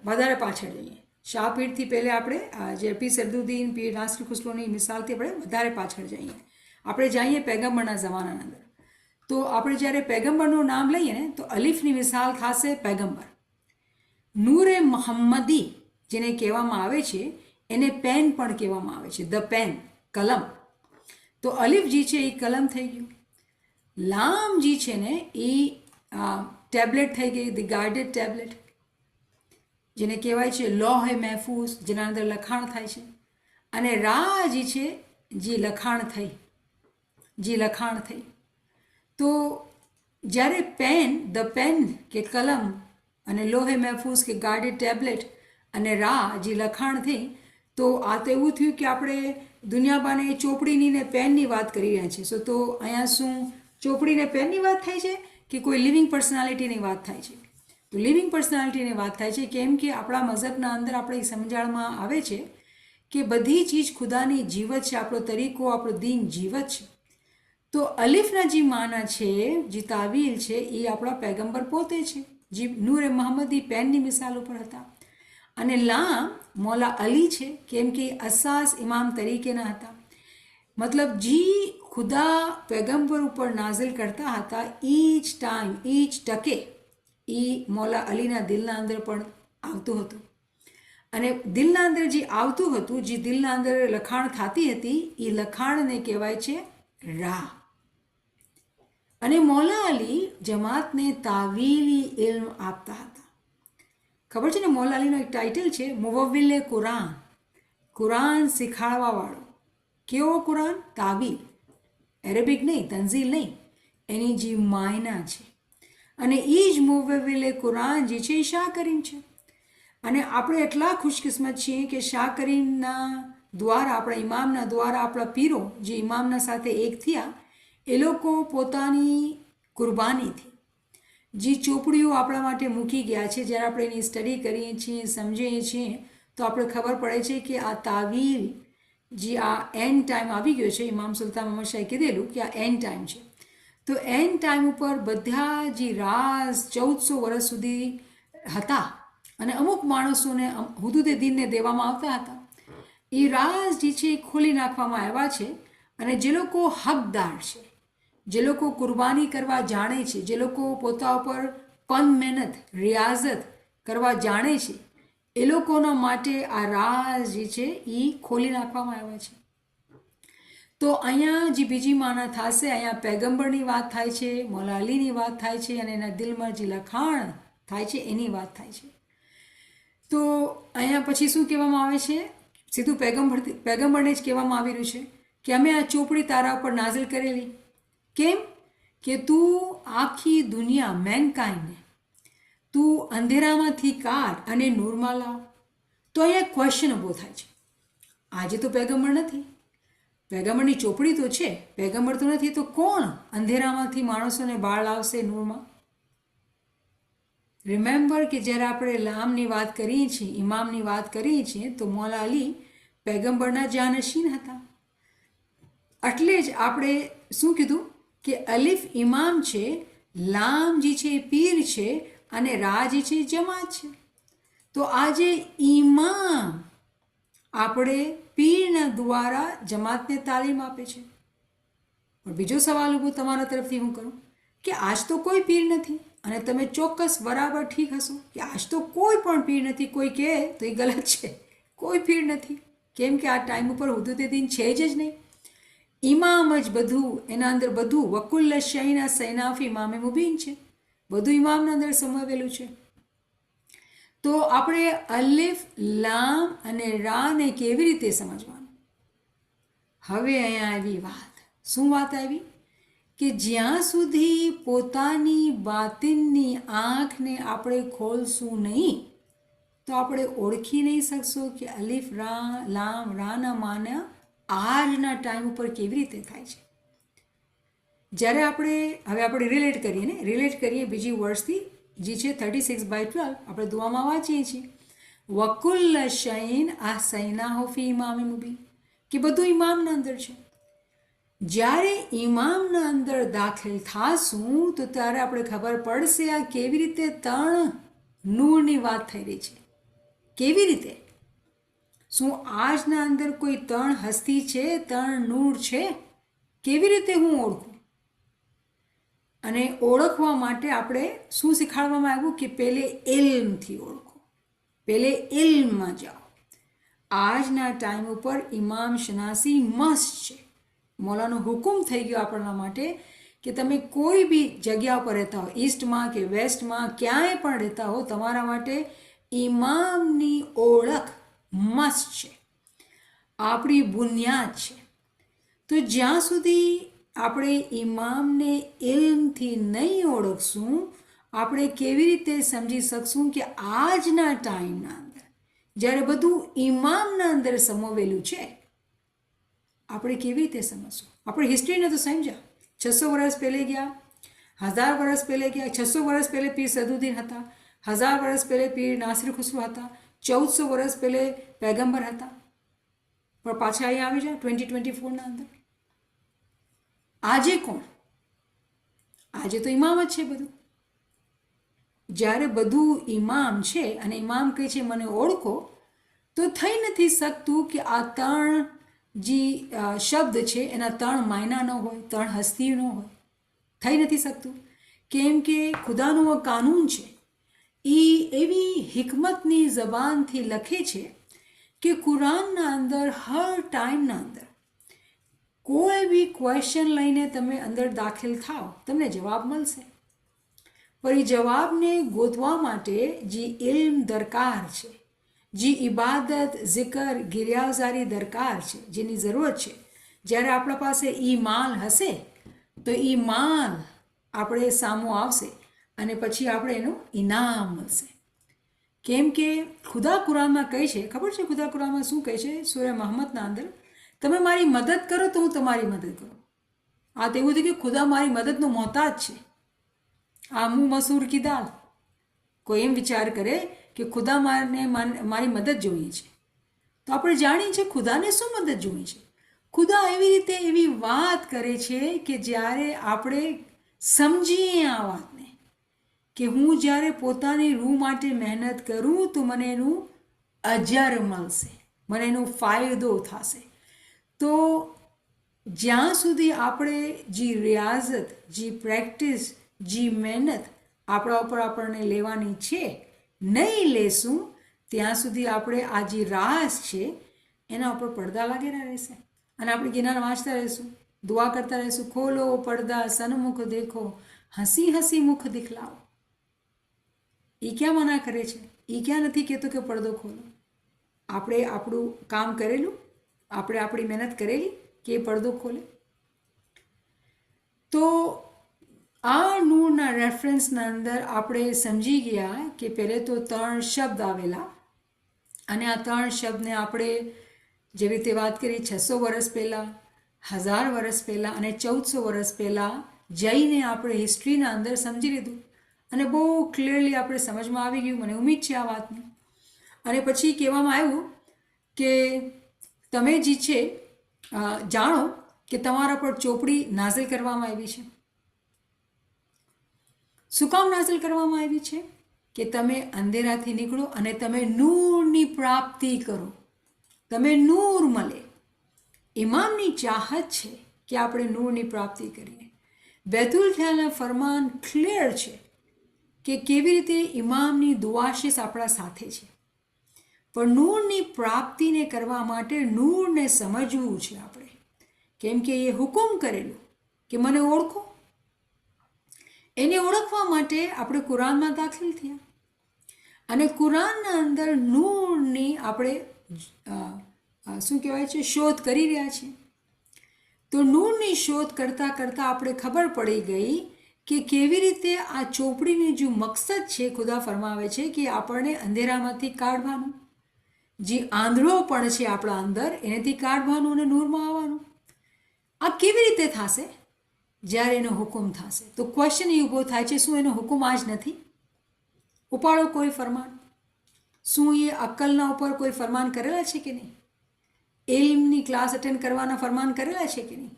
વધારે પાછળ જઈએ. શાહ પીરથી પહેલે આપણે જે પીર સરદુદ્દીન પીર નાસિર ખુસરોની મિસાલથી આપણે વધારે પાછળ જઈએ. આપણે જઈએ પૈગંબરના જમાનાના અંદર. તો આપણે જ્યારે પૈગંબરનું નામ લઈએ ને તો અલીફની મિસાલ થશે પૈગંબર. નૂરે મોહમ્મદી જેને કહેવામાં આવે છે એને પેન પણ કહેવામાં આવે છે, ધ પેન, કલમ. તો અલીફ જે છે એ કલમ થઈ ગયું. લામ જે છે ને એ ટેબ્લેટ થઈ ગઈ, ધી ગાર્ડેડ ટેબ્લેટ, જેને કહેવાય છે લોહ એ મહેફૂઝ, જેના અંદર લખાણ થાય છે. અને રા જે છે જે લખાણ થઈ. તો જ્યારે ધ પેન કે કલમ અને લોહે મહેફૂઝ કે ગાર્ડેડ ટેબ્લેટ અને રા જે લખાણ થઈ, તો આ તો એવું થયું કે આપણે દુનિયાબાને ચોપડીની ને પેનની વાત કરી રહ્યા છીએ. તો અહીંયા શું ચોપડીને પેનની વાત થાય છે કે કોઈ લિવિંગ પર્સનાલિટીની વાત થાય છે? તો લિવિંગ પર્સનાલિટીની વાત થાય છે. કેમ કે આપણા મઝહબના અંદર આપણે સમજાવવામાં આવે છે કે બધી ચીજ ખુદાની જીવત છે, આપણો તરીકો, આપણો દીન જીવત છે. તો અલીફના જે માના છે, જે તાવીલ છે, એ આપણા પૈગંબર પોતે છે, જે નૂરે મોહમ્મદી પેનની મિસાલ ઉપર હતા. અને લામ મૌલા અલી છે, કેમ કે અસાસ ઇમામ તરીકેના હતા. મતલબ જી ખુદા પૈગંબર ઉપર નાઝિલ કરતા હતા, ઈચ ટાઈમ, ઈચ ટકે એ મૌલા અલીના દિલના અંદર પણ આવતું હતું. અને દિલના અંદર જે આવતું હતું, જે દિલના અંદર લખાણ થતી હતી, એ લખાણને કહેવાય છે રા. અને મૌલા અલી જમાતને તાવીલી ઇલ્મ આપતા હતા. ખબર છે ને, મૌલા અલીનો એક ટાઇટલ છે મુવવ્વિલે કુરાન, કુરાન શીખાડવાવાળો. કેવો કુરાન? તાવીલ, એરેબિક નહીં, તંઝીલ નહીં, એની જે માયના છે. અને એ જ મુવવ્વિલે કુરાન જે છે એ શાહ કરીમ છે. અને આપણે એટલા ખુશકિસ્મત છીએ કે શાહ કરીમના દ્વારા, આપણા ઇમામના દ્વારા, આપણા પીરો જે ઇમામના સાથે એક થયા, એ લોકો પોતાની કુરબાનીથી જે ચોપડીઓ આપણા માટે મૂકી ગયા છે, જ્યારે આપણે એની સ્ટડી કરીએ છીએ, સમજીએ છીએ, તો આપણે ખબર પડે છે કે આ તાવીલ જે આ એન્ડ ટાઈમ આવી ગયો છે, ઇમામ સુલતાન મોહમ્મદ શાહે કીધેલું કે આ એન્ડ ટાઈમ છે. તો એન્ડ ટાઈમ ઉપર બધા જે રાઝ 1400 વર્ષ સુધી હતા અને અમુક માણસોને હુદૂદે દીનને દેવામાં આવતા હતા, એ રાઝ જે છે એ ખોલી નાખવામાં આવ્યા છે. અને જે લોકો હકદાર છે, જે લોકો કુરબાની કરવા જાણે છે, જે લોકો પોતા ઉપર મહેનત, રિયાઝત કરવા જાણે છે, એ લોકોના માટે આ રાઝ જે છે એ ખોલી નાખવામાં આવ્યા છે. તો અહીંયા જે બીજી માના થશે, અહીંયા પૈગંબરની વાત થાય છે, મૌલા અલીની વાત થાય છે, અને એના દિલમાં જે લખાણ થાય છે એની વાત થાય છે. તો અહીંયા પછી શું કહેવામાં આવે છે? સીધું પૈગંબરને જ કહેવામાં આવી રહ્યું છે કે અમે આ ચોપડી તારા ઉપર નાઝિલ કરેલી. કેમ? કે તું આખી દુનિયા, મેનકાઇન્ડને તું અંધેરામાંથી કાઢ અને નૂરમાં લાવ. તો અહીંયા ક્વેશ્ચન ઊભો થાય છે. આજે તો પૈગંબર નથી, પૈગંબરની ચોપડી તો છે, પૈગંબર તો નથી, તો કોણ અંધેરામાંથી માણસોને બહાર લાવશે નૂરમાં? રિમેમ્બર કે જ્યારે આપણે લામની વાત કરીએ છીએ, ઇમામની વાત કરીએ છીએ, તો મૌલા અલી પૈગંબરના જાનશીન હતા. એટલે જ આપણે શું કીધું કે અલીફ ઇમામ છે, લામ જે છે એ પીર છે, અને રા જે છે એ જમાત છે. તો આજે ઇમામ આપણે પીરના દ્વારા જમાતને તાલીમ આપે છે. પણ બીજો સવાલ ઊભો તમારા તરફથી હું કરું કે આજ તો કોઈ પીર નથી, અને તમે ચોક્કસ બરાબર ઠીક હશો કે આજ તો કોઈ પણ પીર નથી. કોઈ કહે તો એ ગલત છે, કોઈ પીર નથી. કેમ કે આ ટાઈમ ઉપર હુદૂદે દીન છે જ નહીં. ઇમામ જ બધું, એના અંદર બધું, વકુલ્લ શૈના સૈનાફી ઇમામે મુબીન છે, બધું ઇમામના અંદર સમાવેલું છે. તો આપણે અલિફ, લામ અને રાને કેવી રીતે સમજવાનું? હવે અહીંયા આવી વાત. શું વાત આવી? કે જ્યાં સુધી પોતાની બાતિનની આંખને આપણે ખોલશું નહીં, તો આપણે ઓળખી નહીં શકશું કે અલિફ, લામ, રાના માના આજના ટાઈમ ઉપર કેવી રીતે થાય છે. જ્યારે આપણે રિલેટ કરીએ ને, રિલેટ કરીએ બીજી વર્ડ્સથી, જે છે 36/12 આપણે દુઆમાં વાંચીએ છીએ, વકુલ્લ શૈન આહસૈનાહુ ફી ઇમામે મુબીન, કે બધું ઇમામના અંદર છે. જ્યારે ઇમામના અંદર દાખલ થાશું તો ત્યારે આપણે ખબર પડશે આ કેવી રીતે ત્રણ નૂરની વાત થઈ રહી છે. કેવી રીતે? શું આજના અંદર કોઈ ત્રણ હસ્તી છે, ત્રણ નૂર છે? કેવી રીતે હું ઓળખું? અને ઓળખવા માટે આપણે શું શીખવાડવામાં આવ્યું કે પહેલે ઇલ્મથી ઓળખો, પહેલે ઇલ્મમાં જાઓ. આજના ટાઈમ ઉપર ઇમામ શનાસી મસ્ટ છે. મૌલાનો હુકમ થઈ ગયો આપણા માટે કે તમે કોઈ બી જગ્યા પર રહેતા હો, ઈસ્ટમાં કે વેસ્ટમાં, ક્યાંય પણ રહેતા હો, તમારા માટે ઇમામની ઓળખ મસ્ટ છે, આપણી બુનિયાદ છે. તો જ્યાં સુધી આપણે ઇમામને ઇલ્મથી નહીં ઓળખશું, આપણે કેવી રીતે સમજી શકશું કે આજના ટાઈમના અંદર જ્યારે બધું ઇમામના અંદર સમાવેલું છે, આપણે કેવી રીતે સમજશું? આપણે હિસ્ટ્રીને તો સમજ્યા, 600 વર્ષ પહેલે ગયા, 1000 વર્ષ પહેલે ગયા. 600 વર્ષ પહેલે પીર સદુદ્દીન હતા, 1000 વર્ષ પહેલે પીર નાસિર ખુસરો હતા, 1400 વર્ષ પહેલે પૈગંબર હતા. પણ પાછા અહીંયા આવી જાય 2024ના અંદર. આજે કોણ? આજે તો ઇમામ જ છે બધું. જ્યારે બધું ઇમામ છે અને ઇમામ કહે છે મને ઓળખો, તો થઈ નથી શકતું કે આ ત્રણ જે શબ્દ છે એના ત્રણ માયના ન હોય, ત્રણ હસ્તી ન હોય. થઈ નથી શકતું. કેમ કે ખુદાનું આ કાનૂન છે, એ એવી હિકમતની જબાનથી લખે છે કે કુરાનના અંદર હર ટાઈમના અંદર કોઈ બી ક્વેશ્ચન લઈને તમે અંદર દાખલ થાઓ, તમને જવાબ મળશે. પણ એ જવાબને ગોતવા માટે જે ઇલ્મ દરકાર છે, જે ઇબાદત, zikr, ગિરિયાઝારી દરકાર છે, જેની જરૂરત છે, જ્યારે આપણા પાસે એ માલ હશે તો એ માલ આપણે સામો આવશે અને પછી આપણે એનું ઇનામ મળશે. કેમ કે ખુદા કુરાનમાં કહે છે, ખબર છે ખુદા કુરાનમાં શું કહે છે? સૂરહ મોહમ્મદના અંદર, તમે મારી મદદ કરો તો હું તમારી મદદ કરું. આ તો એવું છે કે ખુદા મારી મદદનો મોહતાજ છે. આ મું મસૂર કી દાલ. કોઈ એમ વિચાર કરે કે ખુદા મારી મદદ જોઈએ છે, તો આપણે જાણીએ છીએ ખુદાને શું મદદ જોઈએ છે. ખુદા એવી રીતે એવી વાત કરે છે કે જ્યારે આપણે સમજીએ આ વાતને કે હું જ્યારે પોતાની રૂહ માટે મહેનત કરું તો મને એનું અજર મળશે, મને એનો ફાયદો થશે. તો જ્યાં સુધી આપણે જે રિયાઝત, જે પ્રેક્ટિસ, જે મહેનત આપણા ઉપર આપણને લેવાની છે નહીં લેશું, ત્યાં સુધી આપણે આ જે રાસ છે એના ઉપર પડદા લાગેલા રહેશે અને આપણે જ્ઞાન વાંચતા રહીશું, દુઆ કરતા રહીશું, ખોલો પડદા સન્મુખ દેખો, હસી હસી મુખ દિખલાઓ. એ ક્યાં મના કરે છે? એ ક્યાં નથી કહેતો કે પડદો ખોલો? આપણે આપણું કામ કરેલું, આપણે આપણી મહેનત કરેલી કે પડદો ખોલે? તો આ નૂરના રેફરન્સના અંદર આપણે સમજી ગયા કે પહેલે તો ત્રણ શબ્દ આવેલા અને આ ત્રણ શબ્દને આપણે જેવી રીતે વાત કરી 600 વર્ષ પહેલાં, 1000 વર્ષ પહેલાં અને 1400 વર્ષ પહેલાં જઈને આપણે હિસ્ટ્રીના અંદર સમજી લીધું અને બહુ ક્લિયરલી આપણે સમજમાં આવી ગયું. મને ઉમ્મીદ છે આ વાતની. અને પછી કહેવામાં આવ્યું કે તમે જે છે જાણો કે તમારા પર ચોપડી નાઝિલ કરવામાં આવી છે. શું કામ નાઝિલ કરવામાં આવી છે? કે તમે અંધેરાથી નીકળો અને તમે નૂરની પ્રાપ્તિ કરો, તમે નૂર મળે. ઇમામની ચાહત છે કે આપણે નૂરની પ્રાપ્તિ કરીએ. બેતુલ ખ્યાલના ફરમાન ક્લિયર છે કે કેવી રીતે ઇમામની દુઆશીસ આપણા સાથે છે. પણ નૂરની પ્રાપ્તિને કરવા માટે નૂરને સમજવું છે આપણે. કેમ કે એ હુકમ કરેલું કે મને ઓળખો. એને ઓળખવા માટે આપણે કુરાનમાં દાખલ થયા અને કુરાનના અંદર નૂરની આપણે શું કહેવાય છે શોધ કરી રહ્યા છીએ. તો નૂરની શોધ કરતાં કરતાં આપણે ખબર પડી ગઈ કે કેવી રીતે આ ચોપડીની જે મકસદ છે, ખુદા ફરમાવે છે કે આપણને અંધેરામાંથી કાઢવાનું, જે આંધળો પણ છે આપણા અંદર એનાથી કાઢવાનું અને નૂરમાં આવવાનું. આ કેવી રીતે થશે? જ્યારે એનો હુકમ થશે. તો ક્વેશ્ચન એ ઊભો થાય છે, શું એનો હુકમ આજ નથી? ઉપાડો કોઈ ફરમાન. શું એ અક્કલના ઉપર કોઈ ફરમાન કરેલા છે કે નહીં? ઇલ્મની ક્લાસ અટેન્ડ કરવાના ફરમાન કરેલા છે કે નહીં?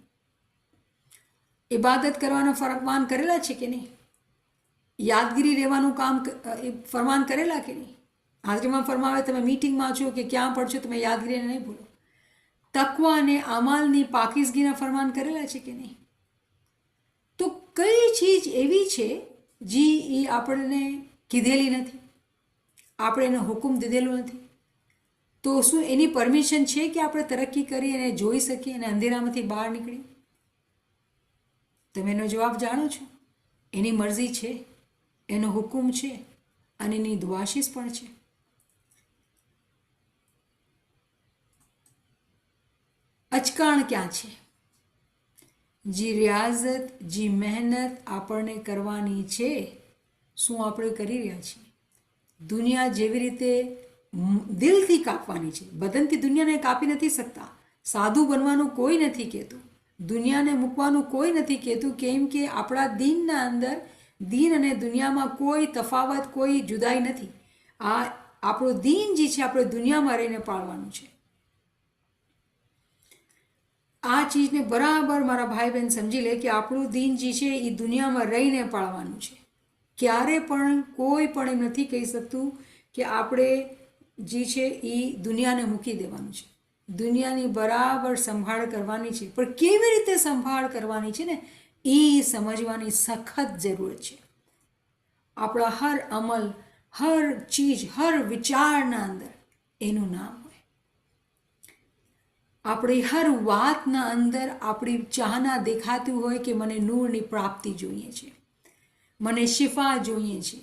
ઇબાદત કરવાના ફરમાન કરેલા છે કે નહીં? યાદગીરી રહેવાનું કામ ફરમાન કરેલા કે નહીં? હાજરીમાં ફરમાવે તમે મીટિંગમાં છો કે ક્યાં પણ છો તમે યાદગીરીને નહીં ભૂલો. તકવા અને અમાલની પાકીઝગીના ફરમાન કરેલા છે કે નહીં? તો કઈ ચીજ એવી છે જે એ આપણને કીધેલી નથી, આપણે એનો હુકમ દીધેલો નથી? તો શું એની પરમિશન છે કે આપણે તરક્કી કરી અને જોઈ શકીએ અને અંધેરામાંથી બહાર નીકળીએ? તમે એનો જવાબ જાણો છો. એની મરજી છે, એનો હુકમ છે અને એની દુઆશીસ પણ છે. અચકાણ ક્યાં છે? જે રિયાઝત, જે મહેનત આપણને કરવાની છે, શું આપણે કરી રહ્યા છીએ? દુનિયા જેવી રીતે દિલથી કાપવાની છે, બદનથી દુનિયાને કાપી નથી શકતા. સાધુ બનવાનું કોઈ નથી કહેતું, દુનિયાને મૂકવાનું કોઈ નથી કહેતું, કેમ કે આપણા દીનના અંદર દીન અને દુનિયામાં કોઈ તફાવત, કોઈ જુદાઈ નથી. આ આપણું દીન જે છે આપણે દુનિયામાં રહીને પાળવાનું છે. આ ચીજને બરાબર મારા ભાઈ બહેન સમજી લે કે આપણું દીન જે છે એ દુનિયામાં રહીને પાળવાનું છે. ક્યારે પણ કોઈ પણ એમ નથી કહી શકતું કે આપણે જે છે એ દુનિયાને મૂકી દેવાનું છે. દુનિયાની બરાબર સંભાળ કરવાની છે, પણ કેવી રીતે સંભાળ કરવાની છે ને એ સમજવાની સખત જરૂર છે. આપણા હર અમલ, હર ચીજ, હર વિચારના અંદર એનું નામ હોય. આપણી હર વાતના અંદર આપણી ચાહના દેખાતી હોય કે મને નૂરની પ્રાપ્તિ જોઈએ છે, મને શિફા જોઈએ છે.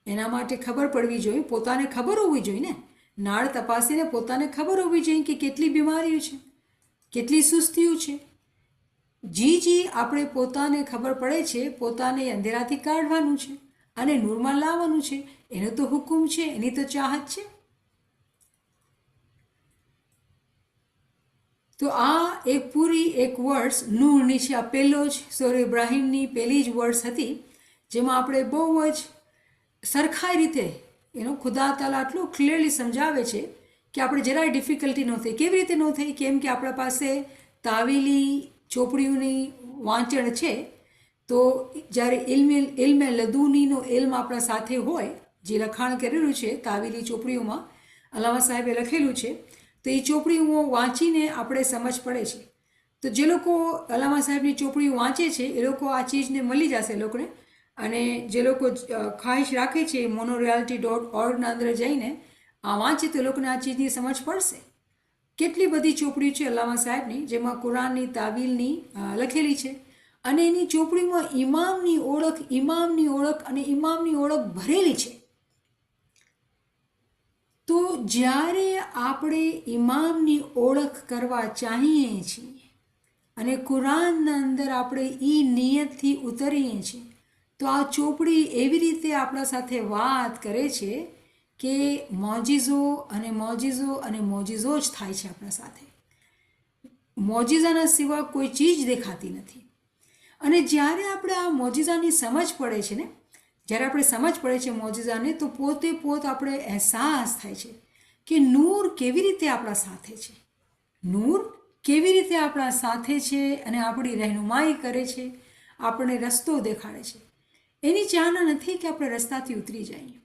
એના માટે ખબર પડવી જોઈએ, પોતાને ખબર હોવી જોઈએ ને. નાળ તપાસીને પોતાને ખબર હોવી જોઈએ કે કેટલી બીમારીઓ છે, કેટલી સુસ્તીઓ છે. જી આપણે પોતાને ખબર પડે છે, પોતાને અંધેરાથી કાઢવાનું છે અને નૂરમાં લાવવાનું છે. એનો તો હુકમ છે, એની તો ચાહત છે. તો આ એક પૂરી એક વર્ષ નૂરની છે. આ પહેલો જ સૂરહ ઇબ્રાહીમની પહેલી જ વર્ષ હતી, જેમાં આપણે બહુ જ સરખા રીતે એનો ખુદા તાલા આટલું ક્લિયરલી સમજાવે છે કે આપણે જરાય ડિફિકલ્ટી ન થઈ. કેવી રીતે ન થઈ? કેમ કે આપણા પાસે તાવીલી ચોપડીઓની વાંચણ છે. તો જ્યારે ઇલ્મે લદુનીનો ઇલ્મ આપણા સાથે હોય, જે લખાણ કરેલું છે તાવીલી ચોપડીઓમાં, અલ્લામા સાહેબે લખેલું છે, તો એ ચોપડીઓ વાંચીને આપણે સમજ પડે છે. તો જે લોકો અલ્લામા સાહેબની ચોપડીઓ વાંચે છે એ લોકો આ ચીજને મળી જશે એ લોકોને. અને જે લોકો ખ્વાહિશ રાખે છે monoreality.orgના અંદર જઈને આ વાંચે તો એ લોકોને આ ચીજની સમજ પડશે. કેટલી બધી ચોપડીઓ છે અલ્લામા સાહેબની, જેમાં કુરાનની તાવીલની લખેલી છે. અને એની ચોપડીમાં ઇમામની ઓળખ અને ઇમામની ઓળખ ભરેલી છે. તો જ્યારે આપણે ઇમામની ઓળખ કરવા ચાહીએ છીએ અને કુરાનના અંદર આપણે એ નિયતથી ઉતરીએ છીએ, તો આ ચોપડી એવી રીતે આપણા સાથે વાત કરે છે કે મોજીઝો અને મોજીઝો અને મોજીઝો જ થાય છે આપણા સાથે. મોજીઝાના સિવાય કોઈ ચીજ દેખાતી નથી. અને જ્યારે આપણે આ મોજીઝાની સમજ પડે છે ને, જ્યારે આપણે સમજ પડે છે મોજીઝાને, તો પોતે આપણે અહેસાસ થાય છે કે નૂર કેવી રીતે આપણા સાથે છે, નૂર કેવી રીતે આપણા સાથે છે અને આપણી રહેનુમાઈ કરે છે, આપણને રસ્તો દેખાડે છે. એની ચાહના નથી કે આપણે રસ્તાથી ઉતરી જઈએ,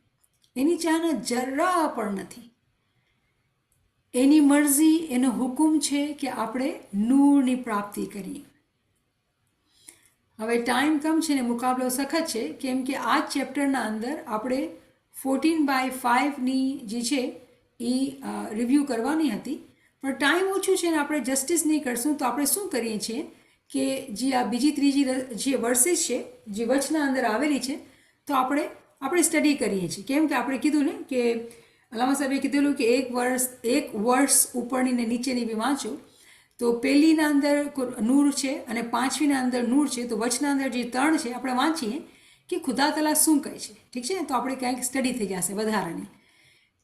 એની ચાહના જરા પણ નથી. એની મરજી, એનો હુકમ છે કે આપણે નૂરની પ્રાપ્તિ કરીએ. હવે ટાઈમ કમ છે ને મુકાબલો સખત છે, કેમ કે આ ચેપ્ટરના અંદર આપણે 14/5ની જે છે એ રિવ્યૂ કરવાની હતી, પણ ટાઈમ ઓછું છે ને આપણે જસ્ટિસ નહીં કરશું. તો આપણે શું કરીએ છીએ કે જે આ બીજી ત્રીજી જે વર્સિસ છે જે વચના અંદર આવેલી છે, તો આપણે સ્ટડી કરીએ છીએ. કેમ કે આપણે કીધું ને કે અલ્લામા સાહેબે કીધેલું કે એક વર્ષ ઉપરની ને નીચેની બી વાંચો. તો પહેલીના અંદર નૂર છે અને પાંચમીના અંદર નૂર છે. તો વચના અંદર જે 3 છે આપણે વાંચીએ કે ખુદા તઆલા શું કહે છે. ઠીક છે ને? તો આપણે કંઈક સ્ટડી થઈ જશે વધારાની.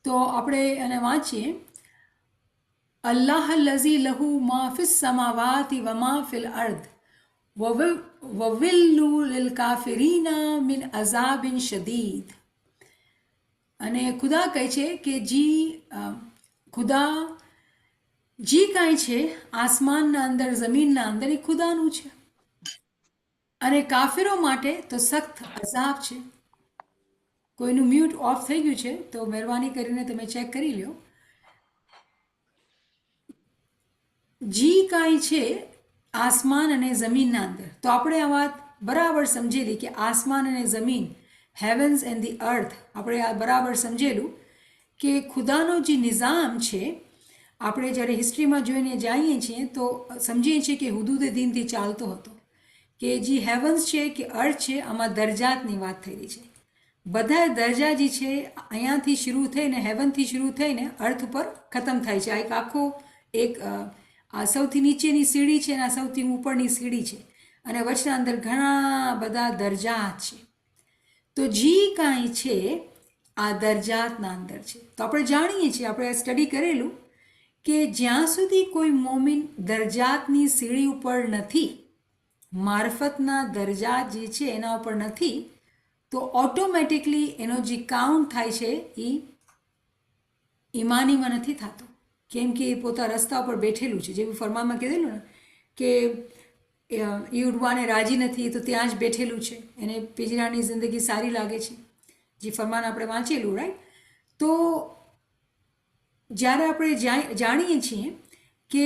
તો આપણે એને વાંચીએ. અલ્લાહ લઝી લહુ મા ફિસ સમાવાતિ વ મા ફિલ અર્દ વવિલ્લુ લિલ કાફિરીના મિન અઝાબિન શદીદ. અને ખુદા કહે છે કે ખુદા જે કાંઈ છે આસમાનના અંદર, જમીનના અંદર, એ ખુદાનું છે. અને કાફિરો માટે તો સખ્ત અઝાબ છે. કોઈનું મ્યુટ ઓફ થઈ ગયું છે તો મહેરબાની કરીને તમે ચેક કરી લો. જી કાંઈ છે આસમાન અને જમીનના અંદર. તો આપણે આ વાત બરાબર સમજેલી કે આસમાન અને જમીન, હેવન્સ એન્ડ ધી અર્થ, આપણે આ બરાબર સમજેલું કે ખુદાનો જે નિઝામ છે, આપણે જ્યારે હિસ્ટ્રીમાં જોઈને જાણીએ છીએ તો સમજીએ છીએ કે હુદૂદ દીનથી ચાલતો હતો. કે જે હેવન્સ છે કે અર્થ છે, આમાં દરજાતની વાત થયેલી છે. બધા દરજા જે છે અહીંયાથી શરૂ થઈને, હેવનથી શરૂ થઈને અર્થ ઉપર ખતમ થાય છે. આ એક આખો એક આ સૌથી નીચેની સીડી છે અને આ સૌથી ઉપરની સીડી છે, અને વચના અંદર ઘણા બધા દરજાત છે. તો જી કાંઈ છે આ દરજાતના અંદર છે. તો આપણે જાણીએ છીએ, આપણે સ્ટડી કરેલું કે જ્યાં સુધી કોઈ મોમિન દરજાતની સીડી ઉપર નથી, મારફતના દરજાત જે છે એના ઉપર નથી, તો ઓટોમેટિકલી એનો જે કાઉન્ટ થાય છે એ ઈમાનીમાં નથી થતો. કેમ કે એ પોતા રસ્તા ઉપર બેઠેલું છે. જેવું ફરમાનમાં કીધેલું ને કે એ ઉડવાને રાજી નથી તો ત્યાં જ બેઠેલું છે, એને પિંજરાની જિંદગી સારી લાગે છે. જે ફરમાન આપણે વાંચેલું, રાઈટ. તો જ્યારે આપણે જાણીએ છીએ કે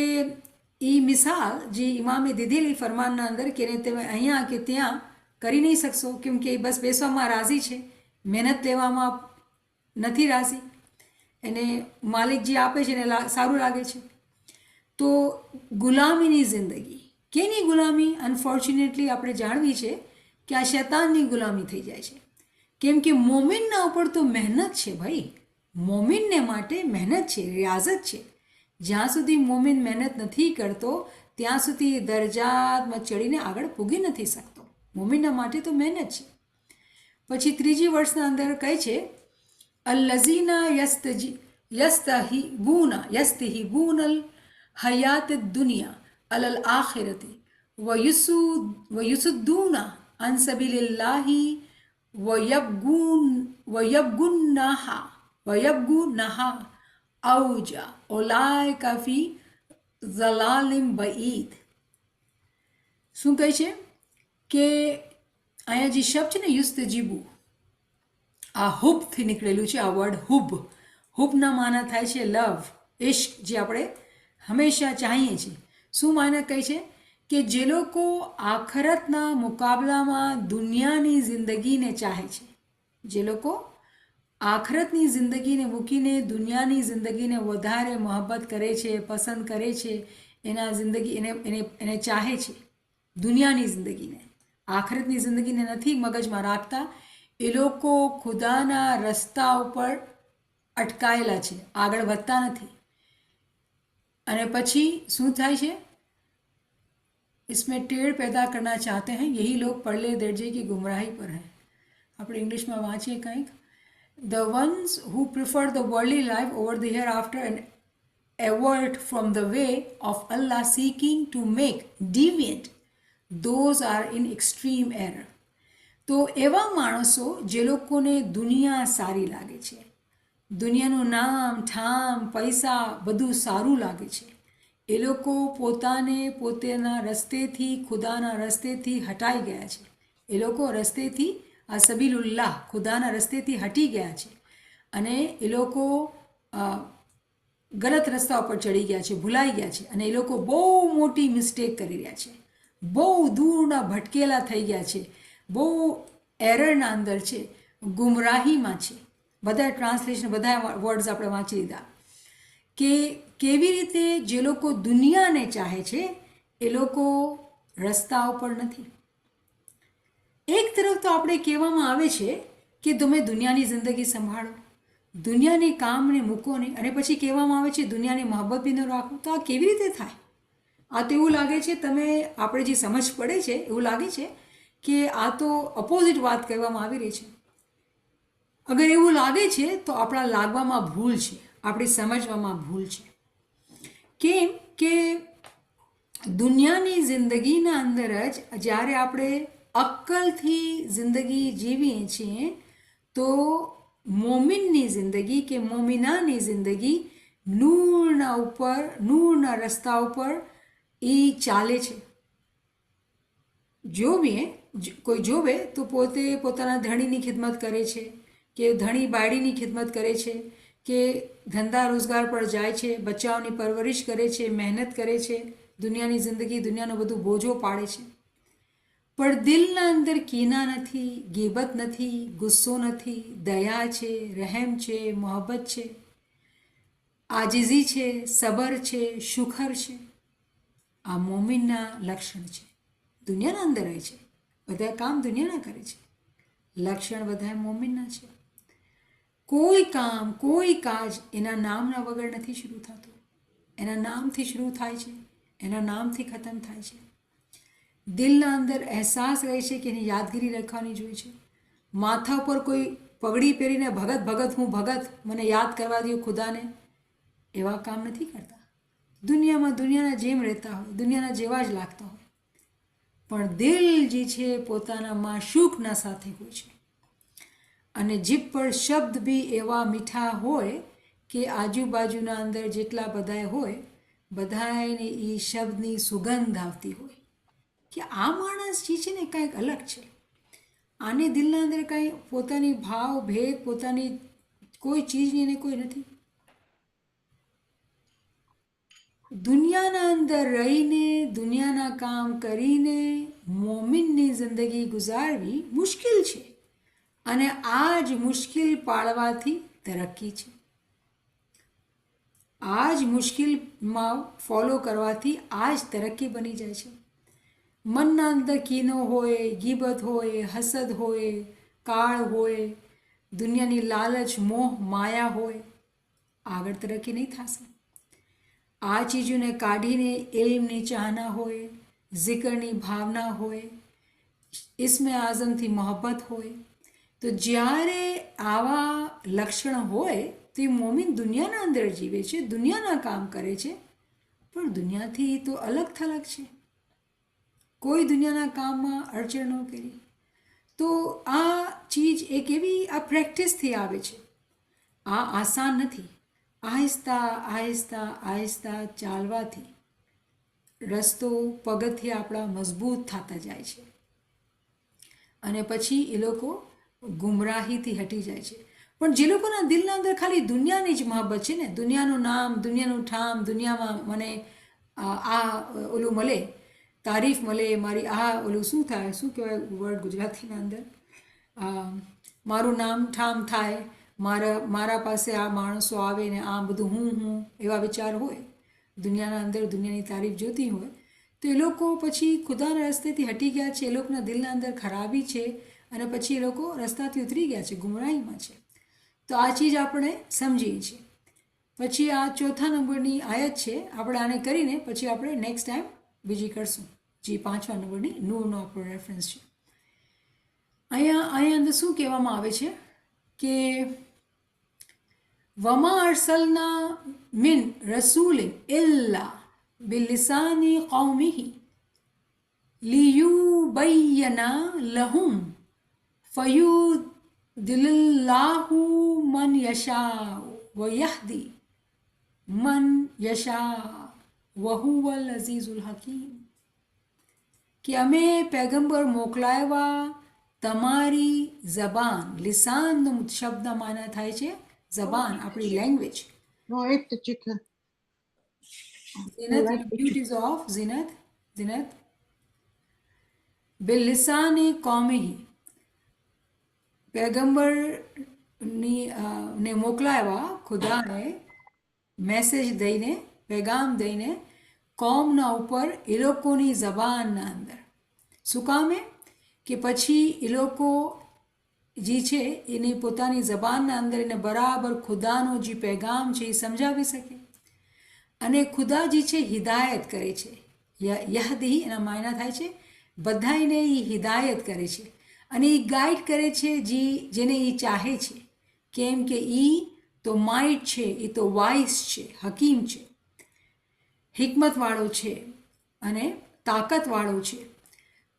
એ મિસાલ જે ઇમામે દીધેલી ફરમાનના અંદર કે તમે અહીંયા કે ત્યાં કરી નહીં શકશો, કેમ કે બસ બેસવામાં રાજી છે, મહેનત લેવામાં નથી રાજી, એને માલિક જે આપે છે એને સારું લાગે છે. તો ગુલામીની જિંદગી, કેની ગુલામી? અનફોર્ચ્યુનેટલી આપણે જાણવી છે કે આ શૈતાનની ગુલામી થઈ જાય છે. કેમ કે મોમિનના ઉપર તો મહેનત છે ભાઈ, મોમિનને માટે મહેનત છે, રિયાઝત છે. જ્યાં સુધી મોમિન મહેનત નથી કરતો ત્યાં સુધી દરજાતમાં ચડીને આગળ પૂગી નથી શકતો. મોમિનના માટે તો મહેનત છે. પછી ત્રીજી વર્ષના અંદર કહે છે અલ્લઝીના યસ્તહિબૂન અલ હયાત દુનિયા અલલ આખિરતી વયુસુદ્દૂના અન સબીલિલ્લાહી વયબગુન્નાહા અવજા ઓલાયકા ફી ઝલાલિમ બઈદ. શું કહે છે કે અહીંયા જે શબ્દ છે ને યુસ્તજીબુ, આ હુબથી નીકળેલું છે. આ વર્ડ હુબ, હુબના માના થાય છે લવ, ઇશ્ક, જે આપણે હંમેશા ચાહીએ છીએ. શું માના કહે છે કે જે લોકો આખરતના મુકાબલામાં દુનિયાની જિંદગીને ચાહે છે, જે લોકો આખરતની જિંદગીને મૂકીને દુનિયાની જિંદગીને વધારે મહોબ્બત કરે છે, પસંદ કરે છે, એના જિંદગી એને ચાહે છે, દુનિયાની જિંદગીને, આખરતની જિંદગીને નથી મગજમાં રાખતા, એ લોકો ખુદાના રસ્તા ઉપર અટકાયેલા છે, આગળ વધતા નથી. અને પછી શું થાય છે? इसमें टेढ़ पैदा करना चाहते हैं, यही लोग परले दर्जे की गुमराही पर हैं. આપણે ઇંગ્લિશમાં વાંચીએ કંઈક, the ones who prefer the worldly life over the hereafter and avert from the way of Allah seeking to make deviant, those are in extreme error. તો એવા માણસો જે લોકોને દુનિયા સારી લાગે છે, દુનિયાનું નામ ઠામ પૈસા બધું સારું લાગે છે, એ લોકો પોતાને પોતાના રસ્તેથી, ખુદાના રસ્તેથી હટાઈ ગયા છે. એ લોકો રસ્તેથી, આ સબીલુલ્લાહ, ખુદાના રસ્તેથી હટી ગયા છે, અને એ લોકો ગલત રસ્તા ઉપર ચડી ગયા છે, ભૂલાઈ ગયા છે, અને એ લોકો બહુ મોટી મિસ્ટેક કરી રહ્યા છે, બહુ દૂરના ભટકેલા થઈ ગયા છે, બહુ એરરના અંદર છે, ગુમરાહીમાં છે. બધા ટ્રાન્સલેશન, બધા વર્ડ્સ આપણે વાંચી લીધા કે કેવી રીતે જે લોકો દુનિયાને ચાહે છે એ લોકો રસ્તા ઉપર નથી. એક તરફ તો આપણે કહેવામાં આવે છે કે તમે દુનિયાની જિંદગી સંભાળો, દુનિયાની કામને મૂકો નહીં, અને પછી કહેવામાં આવે છે દુનિયાની મહોબ્બત બી ન રાખો. તો આ કેવી રીતે થાય? આ તો એવું લાગે છે, તમે આપણે જે સમજ પડે છે એવું લાગે છે કે આ તો અપોઝિટ વાત કહેવામાં આવી રહી છે. અગર એવું લાગે છે તો આપણા લાગવામાં ભૂલ છે, આપણી સમજવામાં ભૂલ છે. કેમ કે દુનિયાની જિંદગીના અંદર જ જ્યારે આપણે અક્કલથી જિંદગી જીવીએ છીએ તો મોમિનની જિંદગી કે મોમિનાની જિંદગી નૂરના રસ્તા ઉપર એ ચાલે છે. જોવીએ કોઈ જોવે તો પોતે પોતાના ધણીની ખિદમત કરે છે કે ધણી બાયડીની ખિદમત કરે છે કે ધંધા રોજગાર પર જાય છે, બચ્ચાઓની પરવરિશ કરે છે, મહેનત કરે છે, દુનિયાની જિંદગી દુનિયાનો બધું બોજો પાડે છે, પણ દિલના અંદર કીના નથી, ગીબત નથી, ગુસ્સો નથી, દયા છે, રહેમ છે, મોહબ્બત છે, આજીઝી છે, સબર છે, શુખર છે. આ મોમિનના લક્ષણ છે. દુનિયાના અંદર રહે છે, બધા કામ દુનિયાના કરે છે, લક્ષણ બધા મોમિનના છે. કોઈ કામ કોઈ કાજ એના નામના વગર નથી શરૂ થતું, એના નામથી શરૂ થાય છે, એના નામથી ખતમ થાય છે. દિલના અંદર અહેસાસ રહે છે કે એની યાદગીરી રાખવાની જોઈએ છે. માથા ઉપર કોઈ પગડી પહેરીને ભગત ભગત હું ભગત મને યાદ કરવા દો ખુદાને, એવા કામ નથી કરતા. દુનિયામાં દુનિયાના જેમ રહેતા હોય, દુનિયાના જેવા જ લાગતા હોય, પણ દિલ જે છે પોતાના માશૂકના સાથે હોય છે. અને જીભ પર શબ્દ બી એવા મીઠા હોય કે આજુબાજુના અંદર જેટલા બધા હોય બધાને એ શબ્દની સુગંધ આવતી હોય કે આ માણસ જે છે ને કાંઈક અલગ છે. આને દિલના અંદર કાંઈ પોતાની ભાવ ભેદ પોતાની કોઈ ચીજની એને કોઈ નથી. દુનિયાના અંદર રહીને દુનિયાના કામ કરીને મોમિનની જિંદગી ગુજારવી મુશ્કેલ છે, અને આ જ મુશ્કેલ પાળવાથી તરક્કી છે. આ જ મુશ્કેલમાં ફોલો કરવાથી આ જ તરક્કી બની જાય છે. મનના અંદર કીનો હોય, ગીબત હોય, હસદ હોય, કાળ હોય, દુનિયાની લાલચ મોહ માયા હોય, આગળ તરક્કી નહીં થશે. આ ચીજોને કાઢીને ઇલ્મની ચાહના હોય, જિકરની ભાવના હોય, ઇસ્મે આઝમથી મોહબ્બત હોય, તો જ્યારે આવા લક્ષણ હોય તો એ મોમિન દુનિયાના અંદર જીવે છે, દુનિયાના કામ કરે છે, પણ દુનિયાથી તો અલગ થલગ છે. કોઈ દુનિયાના કામમાં અડચણ ન કરી. તો આ ચીજ એક એવી આ પ્રેક્ટિસથી આવે છે. આ આસાન નથી. આહિસ્તા આહિસ્તા આહિસ્તા ચાલવાથી રસ્તો પગથિયા આપણા મજબૂત થતા જાય છે, અને પછી એ લોકો ગુમરાહીથી હટી જાય છે. પણ જે લોકોના દિલના અંદર ખાલી દુનિયાની જ મહાબત છે ને, દુનિયાનું નામ, દુનિયાનું ઠામ, દુનિયામાં મને આ ઓલું મળે, તારીફ મળે, મારી આ ઓલું શું થાય, શું કહેવાય વર્ડ ગુજરાતીના અંદર, મારું નામ ઠામ થાય, મારા પાસે આ માણસો આવે ને આ બધું હું એવા વિચાર હોય, દુનિયાના અંદર દુનિયાની તારીફ જોતી હોય, તો એ લોકો પછી ખુદાના રસ્તેથી હટી ગયા છે. એ લોકોના દિલના અંદર ખરાબી છે, અને પછી એ લોકો રસ્તાથી ઉતરી ગયા છે, ગુમરાહીમાં છે. તો આ ચીજ આપણે સમજીએ છીએ. પછી આ ચોથા નંબરની આયત છે. આપણે આને કરીને પછી આપણે નેક્સ્ટ ટાઈમ બીજી કરશું, જે 5મા નંબરની નૂરનો આપણો રેફરન્સ છે. અહીંયા અંદર શું કહેવામાં આવે છે કે વમા અરસલના મિન રસૂલિન ઇલ્લા બિલિસાની કૌમિહી લિયુબય્યના લહુમ ફયુદિલ્લાહુ મન યશા વયહદી મન યશા વહુવલ અઝીઝુલ હકીમ. કે અમે પેગમ્બર મોકલાવ્યા તમારી જબાન, લિસાનનો શબ્દના માના થાય છે જબાન, આપણી લેંગ્વેજ. No, este chica. ઝીનત, બ્યુટીઝ ઓફ ઝીનત, ઝીનત બિલિસાની કૌમિહી, પેગમ્બરની ને મોકલાવ્યા ખુદાને મેસેજ દઈને, પેગામ દઈને કોમના ઉપર એ લોકોની જબાનના અંદર. શું કામે? કે પછી એ લોકો જે છે એની પોતાની જબાનના અંદર એને બરાબર ખુદાનો જે પેગામ છે એ સમજાવી શકે. અને ખુદા જે છે હિદાયત કરે છે. યહદી એના માયના થાય છે બધાને એ હિદાયત કરે છે, અને એ ગાઈડ કરે છે જેને એ ચાહે છે. કેમ કે એ તો માઇટ છે, એ તો વાઇસ છે, હકીમ છે, હિકમતવાળો છે, અને તાકાતવાળો છે.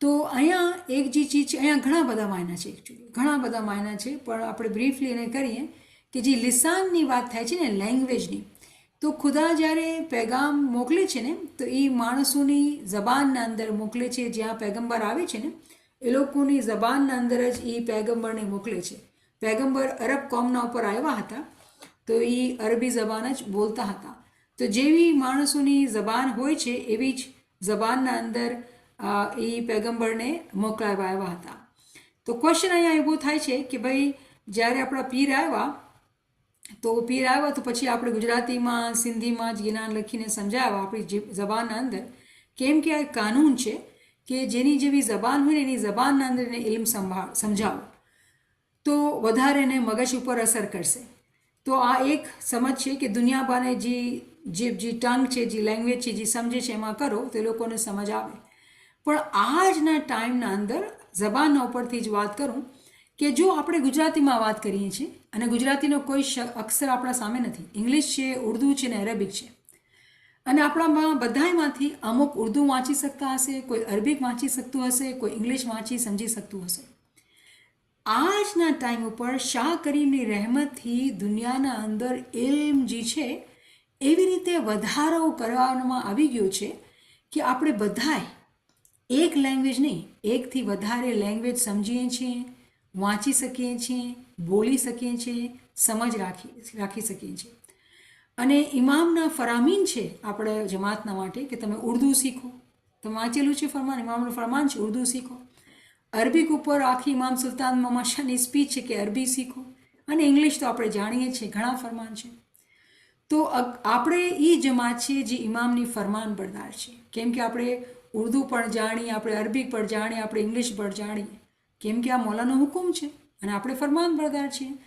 તો અહીંયા એક જે ચીજ છે, અહીંયા ઘણા બધા માયના છે, એકચ્યુઅલી ઘણા બધા માયના છે, પણ આપણે બ્રીફલી એને કરીએ કે જે લિસાનની વાત થાય છે ને, લેંગ્વેજની, તો ખુદા જ્યારે પેગામ મોકલે છે ને તો એ માણસોની જબાનના અંદર મોકલે છે. જ્યાં પેગમ્બર આવે છે ને એ લોકોની જબાનના અંદર જ એ પેગમ્બરને મોકલે છે. પેગમ્બર અરબ કોમના ઉપર આવ્યા હતા તો એ અરબી જબાન જ બોલતા હતા. તો જેવી માણસોની જબાન હોય છે એવી જ જબાનના અંદર એ પેગમ્બરને મોકલાવા આવ્યા હતા. તો ક્વેશ્ચન અહીંયા ઊભો થાય છે કે ભાઈ જ્યારે આપણા પીર આવ્યા તો પછી આપણે ગુજરાતીમાં સિંધીમાં જ જ્ઞાન લખીને સમજાવ્યા આપણી જબાનના અંદર. કેમ કે આ કાનૂન છે કે જેની જેવી જબાન હોય ને એની જબાનના અંદર એને ઇલ્મ સમજાવો તો વધારે એને મગજ ઉપર અસર કરશે. તો આ એક સમજ છે કે દુનિયાબાને જે ટંગ છે, જે લેંગ્વેજ છે, જે સમજે છે એમાં કરો તો એ લોકોને સમજ આવે. પણ આજના ટાઈમના અંદર જબાનના ઉપરથી જ વાત કરું કે જો આપણે ગુજરાતીમાં વાત કરીએ છીએ અને ગુજરાતીનો કોઈ અક્ષર આપણા સામે નથી, ઇંગ્લિશ છે, ઉર્દુ છે ને અરેબિક છે, અને આપણામાં બધામાંથી અમુક ઉર્દુ વાંચી શકતા હશે, કોઈ અરબિક વાંચી શકતું હશે, કોઈ ઇંગ્લિશ વાંચી સમજી શકતું હશે. આજના ટાઈમ ઉપર શાહ કરીમની રહેમતથી દુનિયાના અંદર ઇલ્મ જે છે એવી રીતે વધારો કરવામાં આવી ગયો છે કે આપણે બધાય એક લેંગ્વેજ નહીં, એકથી વધારે લેંગ્વેજ સમજીએ છીએ, વાંચી શકીએ છીએ, બોલી શકીએ છીએ, સમજ રાખી શકીએ છીએ. અને ઇમામના ફરામીન છે આપણે જમાતના માટે કે તમે ઉર્દુ શીખો. તમે વાંચેલું છે ફરમાન, ઇમામનું ફરમાન છે ઉર્દુ શીખો. અરબીક ઉપર આખી ઇમામ સુલ્તાન મોહમ્મદ શાહની સ્પીચ છે કે અરબી શીખો. અને ઇંગ્લિશ તો આપણે જાણીએ છીએ, ઘણા ફરમાન છે. તો આપણે એ જમાત છે જે ઇમામની ફરમાન બરદાર છે. કેમ કે આપણે ઉર્દુ પણ જાણીએ, આપણે અરબી પણ જાણીએ, આપણે ઇંગ્લિશ પણ જાણીએ. કેમ કે આ મૌલાનો હુકમ છે અને આપણે ફરમાન બરદાર છીએ.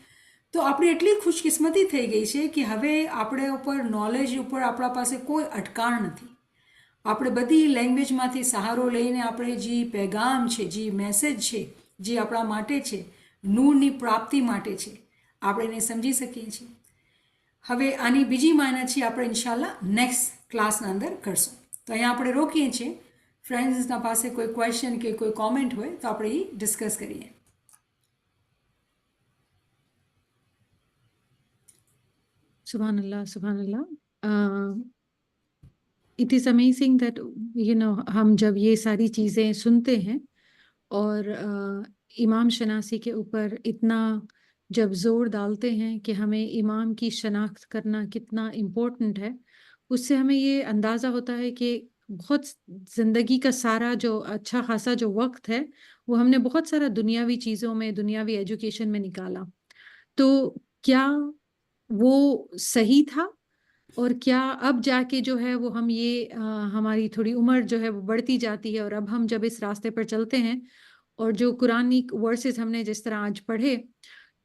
તો આપણી એટલી ખુશકિસ્મતી થઈ ગઈ છે કે હવે આપણે ઉપર નોલેજ ઉપર આપણા પાસે કોઈ અટકાણ નથી. આપણે બધી લેંગ્વેજમાંથી સહારો લઈને આપણે જે પેગામ છે, જે મેસેજ છે, જે આપણા માટે છે, નૂરની પ્રાપ્તિ માટે છે, આપણે એને સમજી શકીએ છીએ. હવે આની બીજી માહિતી આપણે ઇન્શાલ્લાહ નેક્સ્ટ ક્લાસના અંદર કરશું. તો અહીંયા આપણે રોકીએ છીએ. ફ્રેન્ડ્સના પાસે કોઈ ક્વેશ્ચન કે કોઈ કોમેન્ટ હોય તો આપણે એ ડિસ્કસ કરીએ. Subhanallah, Subhanallah. It is amazing that हम जब ये सारी चीज़ें सुनते हैं और इमाम शनासी के ऊपर इतना जब जोर डालते हैं कि हमें इमाम की शनाख्त करना कितना इम्पोर्टेंट है, उससे हमें ये अंदाज़ा होता है कि बहुत ज़िंदगी का सारा जो अच्छा खासा जो वक्त है वो हमने बहुत सारा दुनियावी चीज़ों में, दुनियावी एजुकेशन में निकाला. तो क्या वो सही था और क्या अब जाके जो है वो हम ये हमारी थोड़ी उम्र जो है वो बढ़ती जाती है और अब हम जब इस रास्ते पर चलते हैं और जो कुरानिक वर्सेस हमने जिस तरह आज पढ़े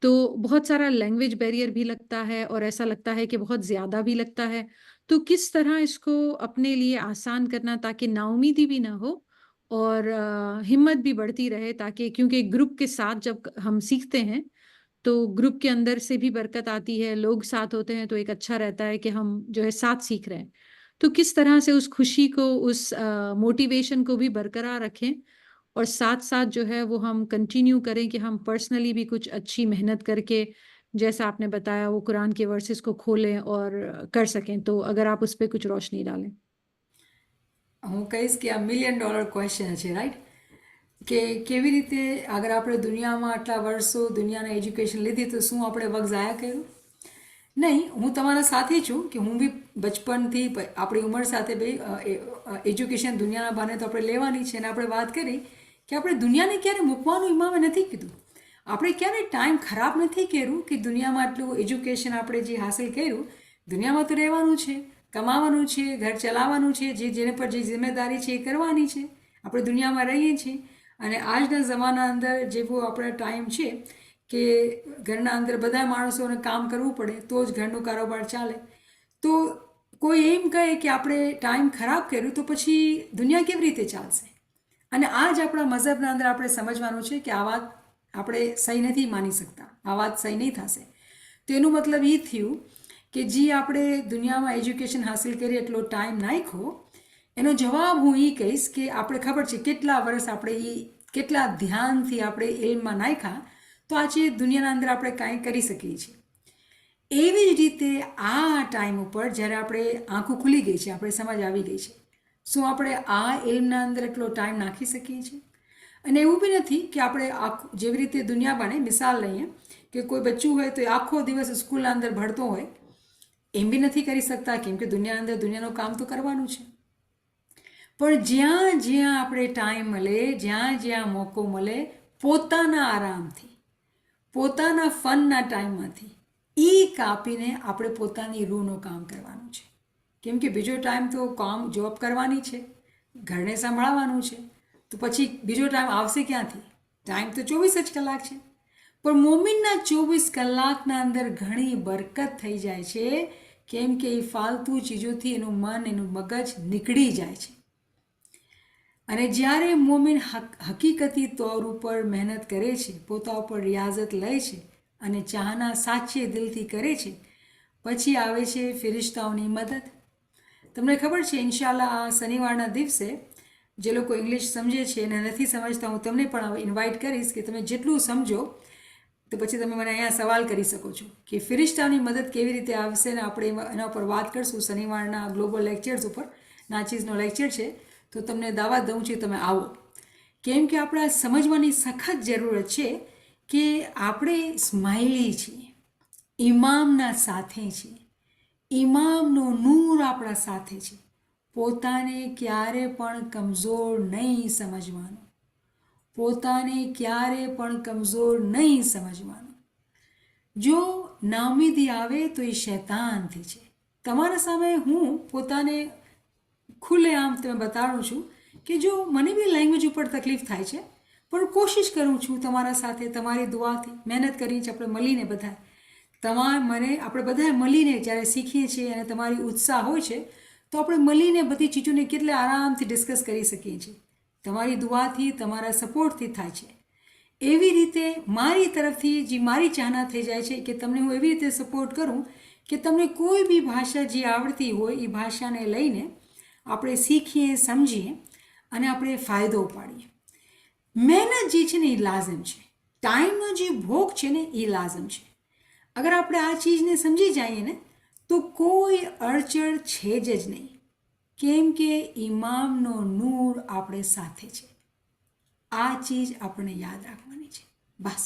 तो बहुत सारा लैंग्वेज बैरियर भी लगता है और ऐसा लगता है कि बहुत ज़्यादा भी लगता है. तो किस तरह इसको अपने लिए आसान करना ताकि नाउमीदी भी ना हो और हिम्मत भी बढ़ती रहे, ताकि क्योंकि ग्रुप के साथ जब हम सीखते हैं तो ग्रुप के अंदर से भी बरकत आती है, लोग साथ होते हैं तो एक अच्छा रहता है कि हम जो है साथ सीख रहे हैं. तो किस तरह से उस खुशी को, उस मोटिवेशन को भी बरकरार रखें और साथ साथ जो है वो हम कंटिन्यू करें कि हम पर्सनली भी कुछ अच्छी मेहनत करके, जैसा आपने बताया, वो कुरान के वर्सेस को खोलें और कर सकें. तो अगर आप उस पर कुछ रोशनी डालें. હું કહીશ કે આ $1 million ક્વેશ્ચન છે, રાઈટ? કે કેવી રીતે અગર આપણે દુનિયામાં આટલા વર્ષો દુનિયાના એજ્યુકેશન લીધી તો શું આપણે વખત ઝાયા કર્યું? નહીં, હું તમારા સાથે છું કે હું બી બચપનથી આપણી ઉંમર સાથે ભાઈ એજ્યુકેશન દુનિયાના બાને તો આપણે લેવાની છે. અને આપણે વાત કરી કે આપણે દુનિયાને ક્યારે મૂકવાનું ઇમામે નથી કીધું. આપણે ક્યારે ટાઈમ ખરાબ નથી કર્યું કે દુનિયામાં આટલું એજ્યુકેશન આપણે જે હાંસલ કર્યું, દુનિયામાં તો રહેવાનું છે, કમાવાનું છે, ઘર ચલાવવાનું છે, જેને પર જે જિમ્મેદારી છે એ કરવાની છે. આપણે દુનિયામાં રહીએ છીએ અને આજના જમાના અંદર જેવો આપણો ટાઈમ છે કે ઘરના અંદર બધા માણસોને કામ કરવું પડે તો જ ઘરનું કારોબાર ચાલે. તો કોઈ એમ કહે કે આપણે ટાઈમ ખરાબ કર્યું તો પછી દુનિયા કેવી રીતે ચાલશે? અને આ જ આપણા મઝહબના અંદર આપણે સમજવાનું છે કે આ વાત આપણે સહી નથી માની શકતા, આ વાત સહી નહીં થશે. તો એનું મતલબ એ થયું કે જે આપણે દુનિયામાં એજ્યુકેશન હાંસલ કરી એટલો ટાઈમ નાખ્યો, એનો જવાબ હું એ કહીશ કે આપણે ખબર છે કેટલા વર્ષ આપણે એ કેટલા ધ્યાનથી આપણે ઇલ્મમાં નાખ્યા તો આજે દુનિયાના અંદર આપણે કાંઈ કરી શકીએ છીએ. એવી જ રીતે આ ટાઈમ ઉપર જ્યારે આપણે આંખો ખુલી ગઈ છે, આપણે સમજ આવી ગઈ છે, શું આપણે આ એલ્મના અંદર એટલો ટાઈમ નાખી શકીએ છીએ? અને એવું બી નથી કે આપણે આખું જેવી રીતે દુનિયા બને, મિસાલ લઈએ કે કોઈ બચ્ચું હોય તો એ આખો દિવસ સ્કૂલના અંદર ભણતો હોય, એમ બી નથી કરી શકતા, કેમ કે દુનિયા અંદર દુનિયાનું કામ તો કરવાનું છે. પણ જ્યાં જ્યાં આપણે ટાઈમ મળે, જ્યાં જ્યાં મોકો મળે, પોતાના આરામથી, પોતાના ફનના ટાઈમમાંથી એ કાપીને આપણે પોતાની રૂહનું કામ કરવાનું છે. કેમ કે બીજો ટાઈમ તો કામ જોબ કરવાની છે, ઘરને સંભાળવાનું છે, તો પછી બીજો ટાઈમ આવશે ક્યાંથી? ટાઈમ તો 24 જ કલાક છે. પણ મોમિનના 24 કલાકના અંદર ઘણી બરકત થઈ જાય છે, કેમ કે એ ફાલતુ ચીજોથી એનું મન, એનું મગજ નીકળી જાય છે. અને જ્યારે મોમિન હકીકતી તौर ઉપર મહેનત કરે છે, પોતા ઉપર રિયાઝત લે છે અને ચાહના સાચે દિલથી કરે છે, પછી આવે છે ફિરિશ્તાઓની મદદ. તમને ખબર છે, ઇન્શાલ્લાહ આ શનિવારના દિવસે જે લોકો ઇંગ્લિશ સમજે છે અને નથી સમજતા, હું તમને પણ ઇન્વાઇટ કરીશ કે તમે જેટલું સમજો તો પછી તમે મને અહીંયા સવાલ કરી શકો છો કે ફિરિશ્તાઓની મદદ કેવી રીતે આવશે, ને આપણે એના ઉપર વાત કરશું શનિવારના ગ્લોબલ લેક્ચર્સ ઉપર. નાચીઝનો લેક્ચર છે, તો તમને દાવત દઉં છું, તમે આવો. કેમ કે આપણે સમજવાની સખત જરૂરત છે કે આપણે સ્માઇલી છીએ, ઇમામના સાથે છીએ, ઇમામનો નૂર આપણા સાથે છે. પોતાને ક્યારે પણ કમજોર નહીં સમજવાનો, પોતાને ક્યારે પણ કમજોર નહીં સમજવાનો. જો નાઉમીદી આવે તો એ શૈતાનથી છે. તમારા સામે હું પોતાને ખુલ્લેઆમ તમે બતાડું છું કે જો મને બી લેંગ્વેજ ઉપર તકલીફ થાય છે, પણ કોશિશ કરું છું તમારા સાથે, તમારી દુઆથી મહેનત કરી છે આપણે મળીને બધા. આપણે બધા મળીને જ્યારે શીખીએ છીએ અને તમારી ઉત્સાહ હોય છે, તો આપણે મળીને બધી ચીજોને કેટલે આરામથી ડિસ્કસ કરી શકીએ છીએ. તમારી દુઆથી, તમારા સપોર્ટથી થાય છે. એવી રીતે મારી તરફથી જે મારી ચાહના થઈ જાય છે કે તમને હું એવી રીતે સપોર્ટ કરું કે તમને કોઈ બી ભાષા જે આવડતી હોય એ ભાષાને લઈને આપણે શીખીએ, સમજીએ અને આપણે ફાયદો ઉપાડીએ. મહેનત જે છે ને એ લાઝમ છે, ટાઈમનો જે ભોગ છે ને એ લાઝમ છે. અગર આપણે આ ચીજને સમજી જઈએ ને તો કોઈ અડચણ છે જ નહીં, કેમ કે ઇમામનો નૂર આપણે સાથે છે. આ ચીજ આપણે યાદ રાખવાની છે, બસ.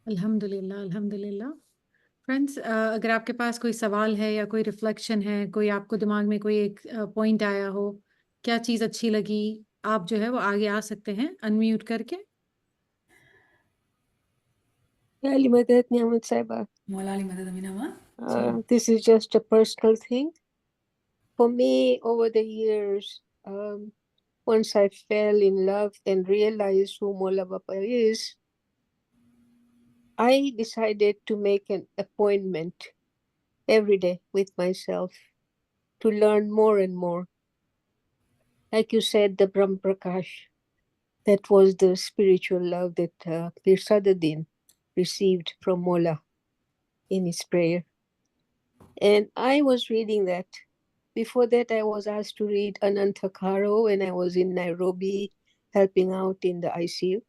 अल्हम्दुलिल्लाह, अल्हम्दुलिल्लाह। फ्रेंड्स, अगर आपके पास कोई सवाल है या कोई रिफ्लेक्शन है, कोई आपको दिमाग में कोई एक पॉइंट आया हो, क्या चीज़ अच्छी लगी, आप जो है वो आगे आ सकते हैं अनम्यूट करके. Ali Madad Niamat Saiba. મોલાલી મદદ અમીનામાં This is just a personal thing. For me, over the years, once I fell in love and realized who Mola Baba is, I decided to make an appointment every day with myself to learn more and more. Like you said, the Brahm Prakash, that was the spiritual love that Pir Sadaddin received from Mola in his prayer. And I was reading that. Before that, I was asked to read Ananta Karo when I was in Nairobi helping out in the ICU.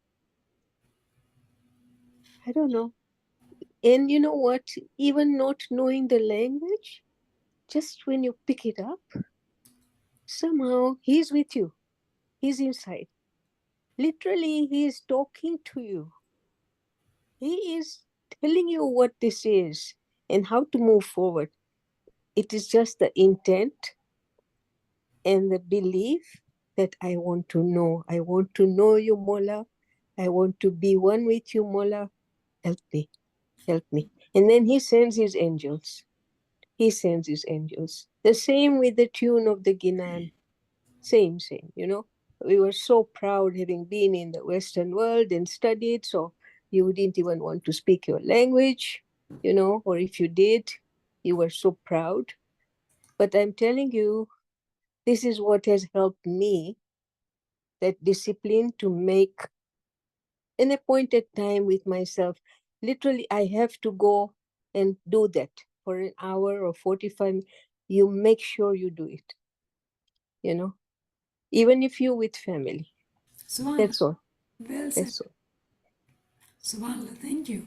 I don't know. And you know what? Even not knowing the language, just when you pick it up, somehow he's with you. He's inside. Literally, he is talking to you. He is telling you what this is and how to move forward. It is just the intent and the belief that I want to know. I want to know you, Mola. I want to be one with you, Mola. Help me. Help me. And then he sends his angels. He sends his angels. The same with the tune of the Ginan. Same, you know. We were so proud having been in the Western world and studied, so you didn't even want to speak your language, you know, or if you did, you were so proud. But I'm telling you, this is what has helped me, that discipline to make an appointed time with myself. Literally, I have to go and do that for an hour or 45. You make sure you do it, you know, even if you're with family. Subhanallah. That's all. Well said. That's all. Subhanallah. Thank you.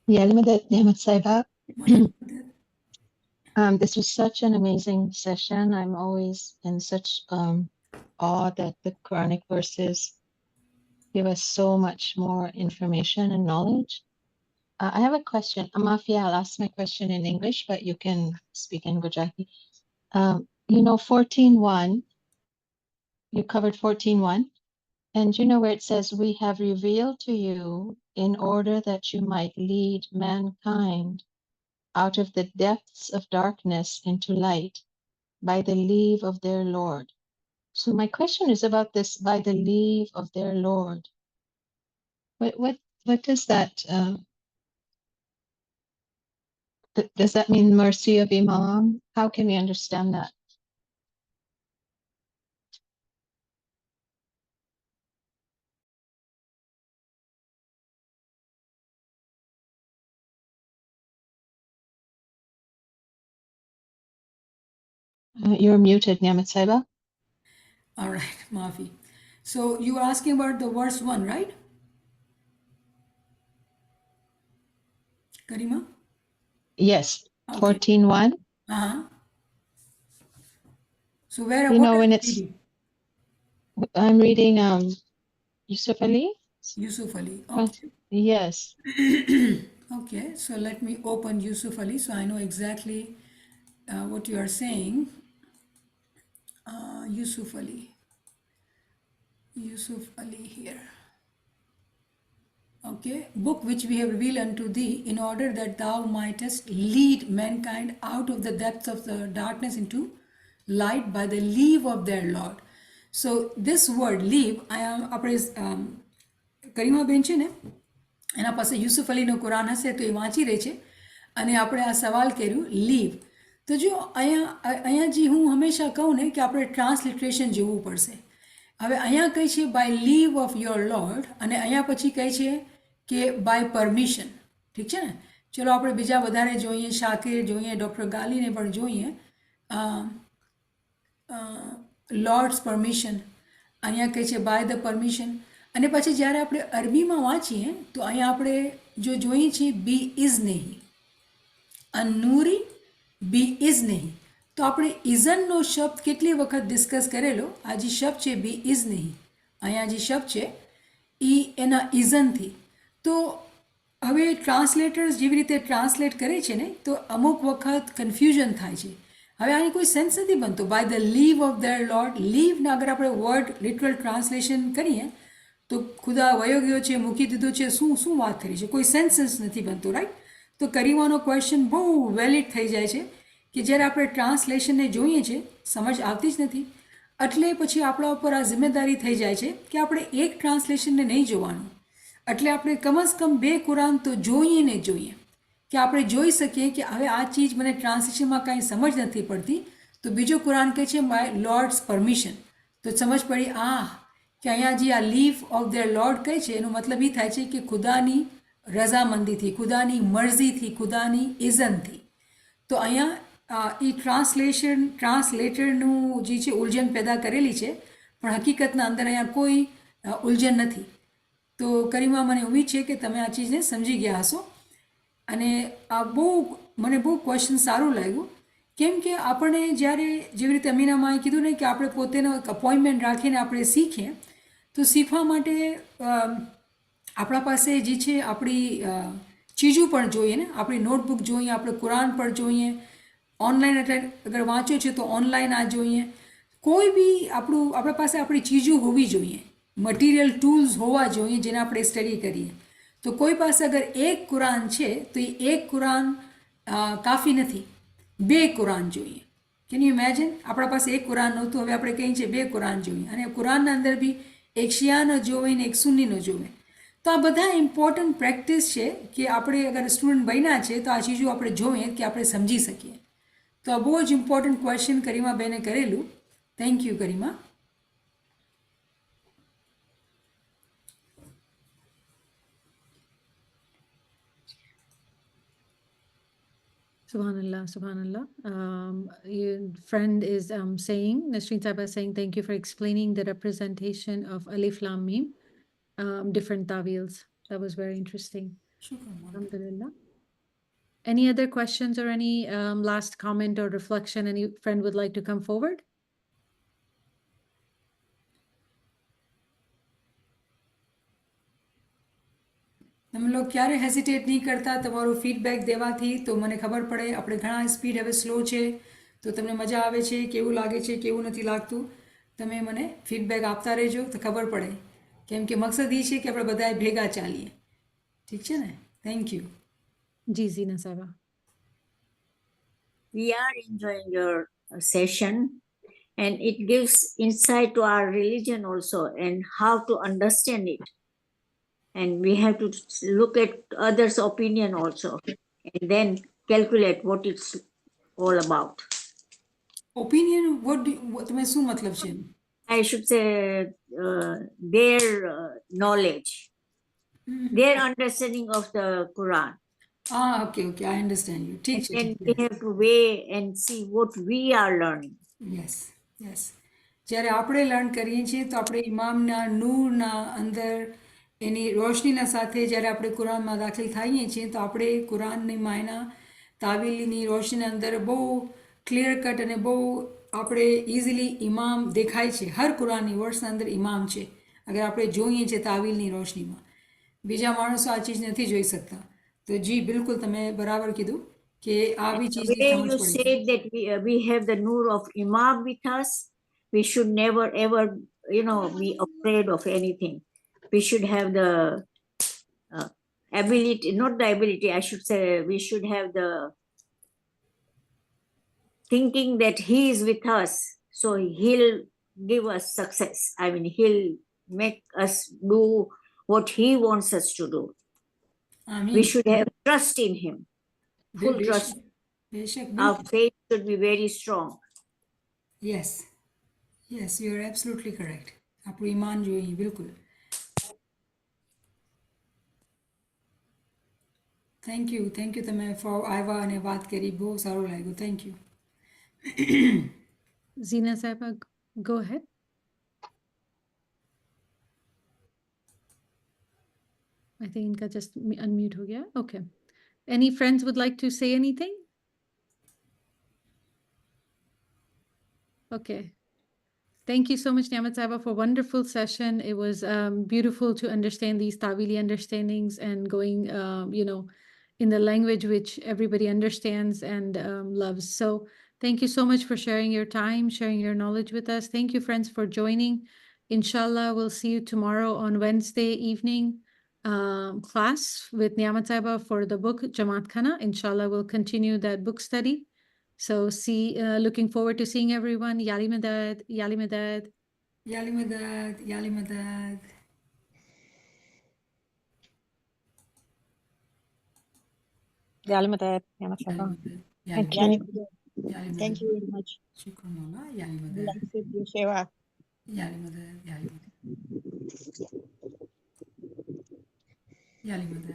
Yalimadat Nehmat Saiba. Madam, This was such an amazing session. I'm always in such awe that the Quranic verses give us so much more information and knowledge. I have a question. Amafia, I'll ask my question in English, but you can speak in Gujarati. 14.1, you covered 14.1. And you know where it says, we have revealed to you in order that you might lead mankind out of the depths of darkness into light by the leave of their Lord. So my question is about this, by the leave of their Lord. What does that, does that mean mercy of Imam? How can we understand that? You're muted, Niamat Saiba. all right, Mafi. So you were asking about the verse 1, right? Karima? Yes, Okay. 14.1. Uh-huh. So where, You what know, are when you it's, reading? I'm reading Yusuf Ali. Yusuf Ali. What? Okay. Yes. Okay, so let me open Yusuf Ali so I know exactly what you are saying. Yusuf Ali. Yusuf Ali here. Okay, book which we have revealed unto thee in order that thou mightest lead mankind out of the depths of the darkness into light by the leave of their Lord. So this word leave, I am કરીમા બેન છે ને એના પાસે યુસુફ અલીનો કુરાન હશે તો એ વાંચી રહી છે અને આપણે આ સવાલ કર્યું લીવ તો જો અહીંયા જે હું હંમેશા કહું ને કે આપણે ટ્રાન્સલિટરેશન જોવું પડશે હવે અહીંયા કહે છે by leave of your lord અને અહીંયા પછી કહે છે કે બાય પરમિશન ઠીક છે ને ચલો આપણે બીજા વધારે જોઈએ શાકિર જોઈએ ડૉક્ટર ગાલીને પણ જોઈએ લોર્ડ્સ પરમિશન અહીંયા કહે છે બાય ધ પરમિશન અને પછી જ્યારે આપણે અરબીમાં વાંચીએ તો અહીંયા આપણે જો જોઈએ છીએ બી ઇઝ નહીં અનૂરી બી ઇઝ નહીં તો આપણે ઇઝનનો શબ્દ કેટલી વખત ડિસ્કસ કરેલો આ જે શબ્દ છે બી ઇઝ નહીં અહીંયા જે શબ્દ છે એ એના ઇઝનથી તો હવે ટ્રાન્સલેટર્સ જેવી રીતે ટ્રાન્સલેટ કરે છે ને તો અમુક વખત કન્ફ્યુઝન થાય છે હવે આની કોઈ સેન્સ નથી બનતો by the leave of their lord લીવના અગર આપણે વર્ડ લિટરલ ટ્રાન્સલેશન કરીએ તો ખુદા વયો ગયો છે મૂકી દીધો છે શું વાત કરી છે કોઈ સેન્સ નથી બનતો રાઈટ તો કરીવાનો ક્વેશ્ચન બહુ વેલિડ થઈ જાય છે કે જ્યારે આપણે ટ્રાન્સલેશનને જોઈએ છે સમજ આવતી જ નથી એટલે પછી આપણા ઉપર આ જિમ્મેદારી થઈ જાય છે કે આપણે એક ટ્રાન્સલેશનને નહીં જોવાનું એટલે આપણે કમસે કમ 2 કુરાન તો જોઈએ ને જોઈએ કે આપણે જોઈ શકીએ કે હવે આ ચીજ મને ટ્રાન્સલેશનમાં કાંઈ સમજ નથી પડતી તો બીજો કુરાન કહે છે માય લોર્ડ્સ પરમિશન તો સમજ પડી કે અહીંયા જે આ લીવ ઓફ ધેર લોર્ડ કહે છે એનો મતલબ એ થાય છે કે ખુદાની રઝામંદીથી ખુદાની મરજીથી ખુદાની ઇઝનથી તો અહીંયા એ ટ્રાન્સલેટરનું જે છે ઉલઝન પેદા કરેલી છે પણ હકીકતના અંદર અહીંયા કોઈ ઉલઝન નથી તો કરીમા મને ઉમ્મીદ છે કે તમે આ ચીજને સમજી ગયા હશો અને આ મને બહુ ક્વેશ્ચન સારું લાગ્યું કેમ કે આપણે જ્યારે જેવી રીતે અમીનામાએ કીધું ને કે આપણે પોતેનો એક અપોઇન્ટમેન્ટ રાખીને આપણે શીખીએ તો શીખવા માટે આપણા પાસે જે છે આપણી ચીજો પણ જોઈએ ને આપણી નોટબુક જોઈએ આપણે કુરાન પણ જોઈએ ઓનલાઈન અગર વાંચ્યો છે તો ઓનલાઈન આ જોઈએ કોઈ બી આપણા પાસે આપણી ચીજો હોવી જોઈએ મટીરિયલ ટૂલ્સ હોવા જોઈએ જેને આપણે સ્ટડી કરીએ તો કોઈ પાસે અગર એક કુરાન છે તો એ એક કુરાન કાફી નથી 2 કુરાન જોઈએ કેન યુ ઇમેજિન આપણા પાસે એક કુરાન નહોતું હવે આપણે કહીએ છીએ 2 કુરાન જોઈએ અને કુરાનના અંદર બી એક શિયાનો જોવે ને એક સુન્નીનો જોવે તો આ બધા ઇમ્પોર્ટન્ટ પ્રેક્ટિસ છે કે આપણે અગર સ્ટુડન્ટ બન્યા છે તો આ ચીજો આપણે જોઈએ કે આપણે સમજી શકીએ તો આ બહુ જ ઇમ્પોર્ટન્ટ ક્વેશ્ચન કરીમા બેને કરેલું thank you Karima Subhanallah, Subhanallah. Your friend is saying, Nasreen Saiba is saying, thank you for explaining the representation of Alif Lam Mim, different tawils. That was very interesting. શુક્ર મોલા. Alhamdulillah. Any other questions or any last comment or reflection? Any friend would like to come forward? તમે લોકો ક્યારે હેઝિટેટ નહીં કરતા તમારું feedback દેવાથી તો મને ખબર પડે આપણે ઘણા સ્પીડ હવે સ્લો છે તો તમને મજા આવે છે કેવું લાગે છે કેવું નથી લાગતું તમે મને ફીડબેક આપતા રહેજો તો ખબર પડે કેમ કે મકસદ એ છે કે આપણે બધાએ ભેગા ચાલીએ ઠીક છે ને thank you Ji Zina Saiba. We are enjoying your session, and it gives insight to our religion also and how to understand it. And we have to look at others' opinion also, and then calculate what it's all about. Opinion તમે શું મતલબ છે I should say their knowledge, their understanding of the Quran. હા okay okay I understand you ઠીક છે And we have to weigh and see what we are learning. Yes yes જ્યારે આપણે learn કરીએ છીએ તો આપણે ઇમામના નૂરના અંદર એની રોશનીના સાથે જ્યારે આપણે કુરાનમાં દાખલ થઈએ છીએ તો આપણે કુરાનની માયના તાવીલની રોશનીના અંદર બહુ ક્લિયર કટ અને બહુ આપણે ઇઝીલી ઇમામ દેખાય છે હર કુરાનની વર્ડ્સના અંદર ઇમામ છે અગર આપણે જોઈએ છીએ તાવીલની રોશનીમાં બીજા માણસો આ ચીજ નથી જોઈ શકતા તો જી બિલકુલ તમે બરાબર કીધું કે આવી The ચીજની way સમજ you પડી said that we have the nur of Imam with us, we should never ever, be afraid of anything. We should have the ability, not the ability, I should say, we should have the thinking that he is with us, so he'll give us success. I mean, he'll make us do what he wants us to do. આમીન We should have trust in him, full trust. બેશક Our faith should be very strong. Yes yes you are absolutely correct આપણું ઈમાન જોઈએ બિલકુલ thank you તમે આવ્યા અને વાત કરી બહુ સારું લાગ્યું thank you Zina Saiba, go ahead. I think Inka just unmute ho gaya. Okay. Any friends would like to say anything? Okay. Thank you so much, Niamat Saiba, for a wonderful session. It was beautiful to understand these Tawili understandings and going, in the language which everybody understands and loves. So thank you so much for sharing your time, sharing your knowledge with us. Thank you, friends, for joining. Inshallah, we'll see you tomorrow on Wednesday evening class with Niamat Saiba for the book Jamaat Khana. Inshallah, we'll continue that book study. So looking forward to seeing everyone. Yali Madad, Yali Madad. યાલી મદદ યાલી મદદ Yali Madad, Niamat યાલી Saiba. મદદ Thank યાલી you. મદદ યાલી Thank મદદ you very much. શુક્ર મોલા યાલી મદદ Blessed be Shiva. યાલી મદદ યાલી મદદ યાલી મદદ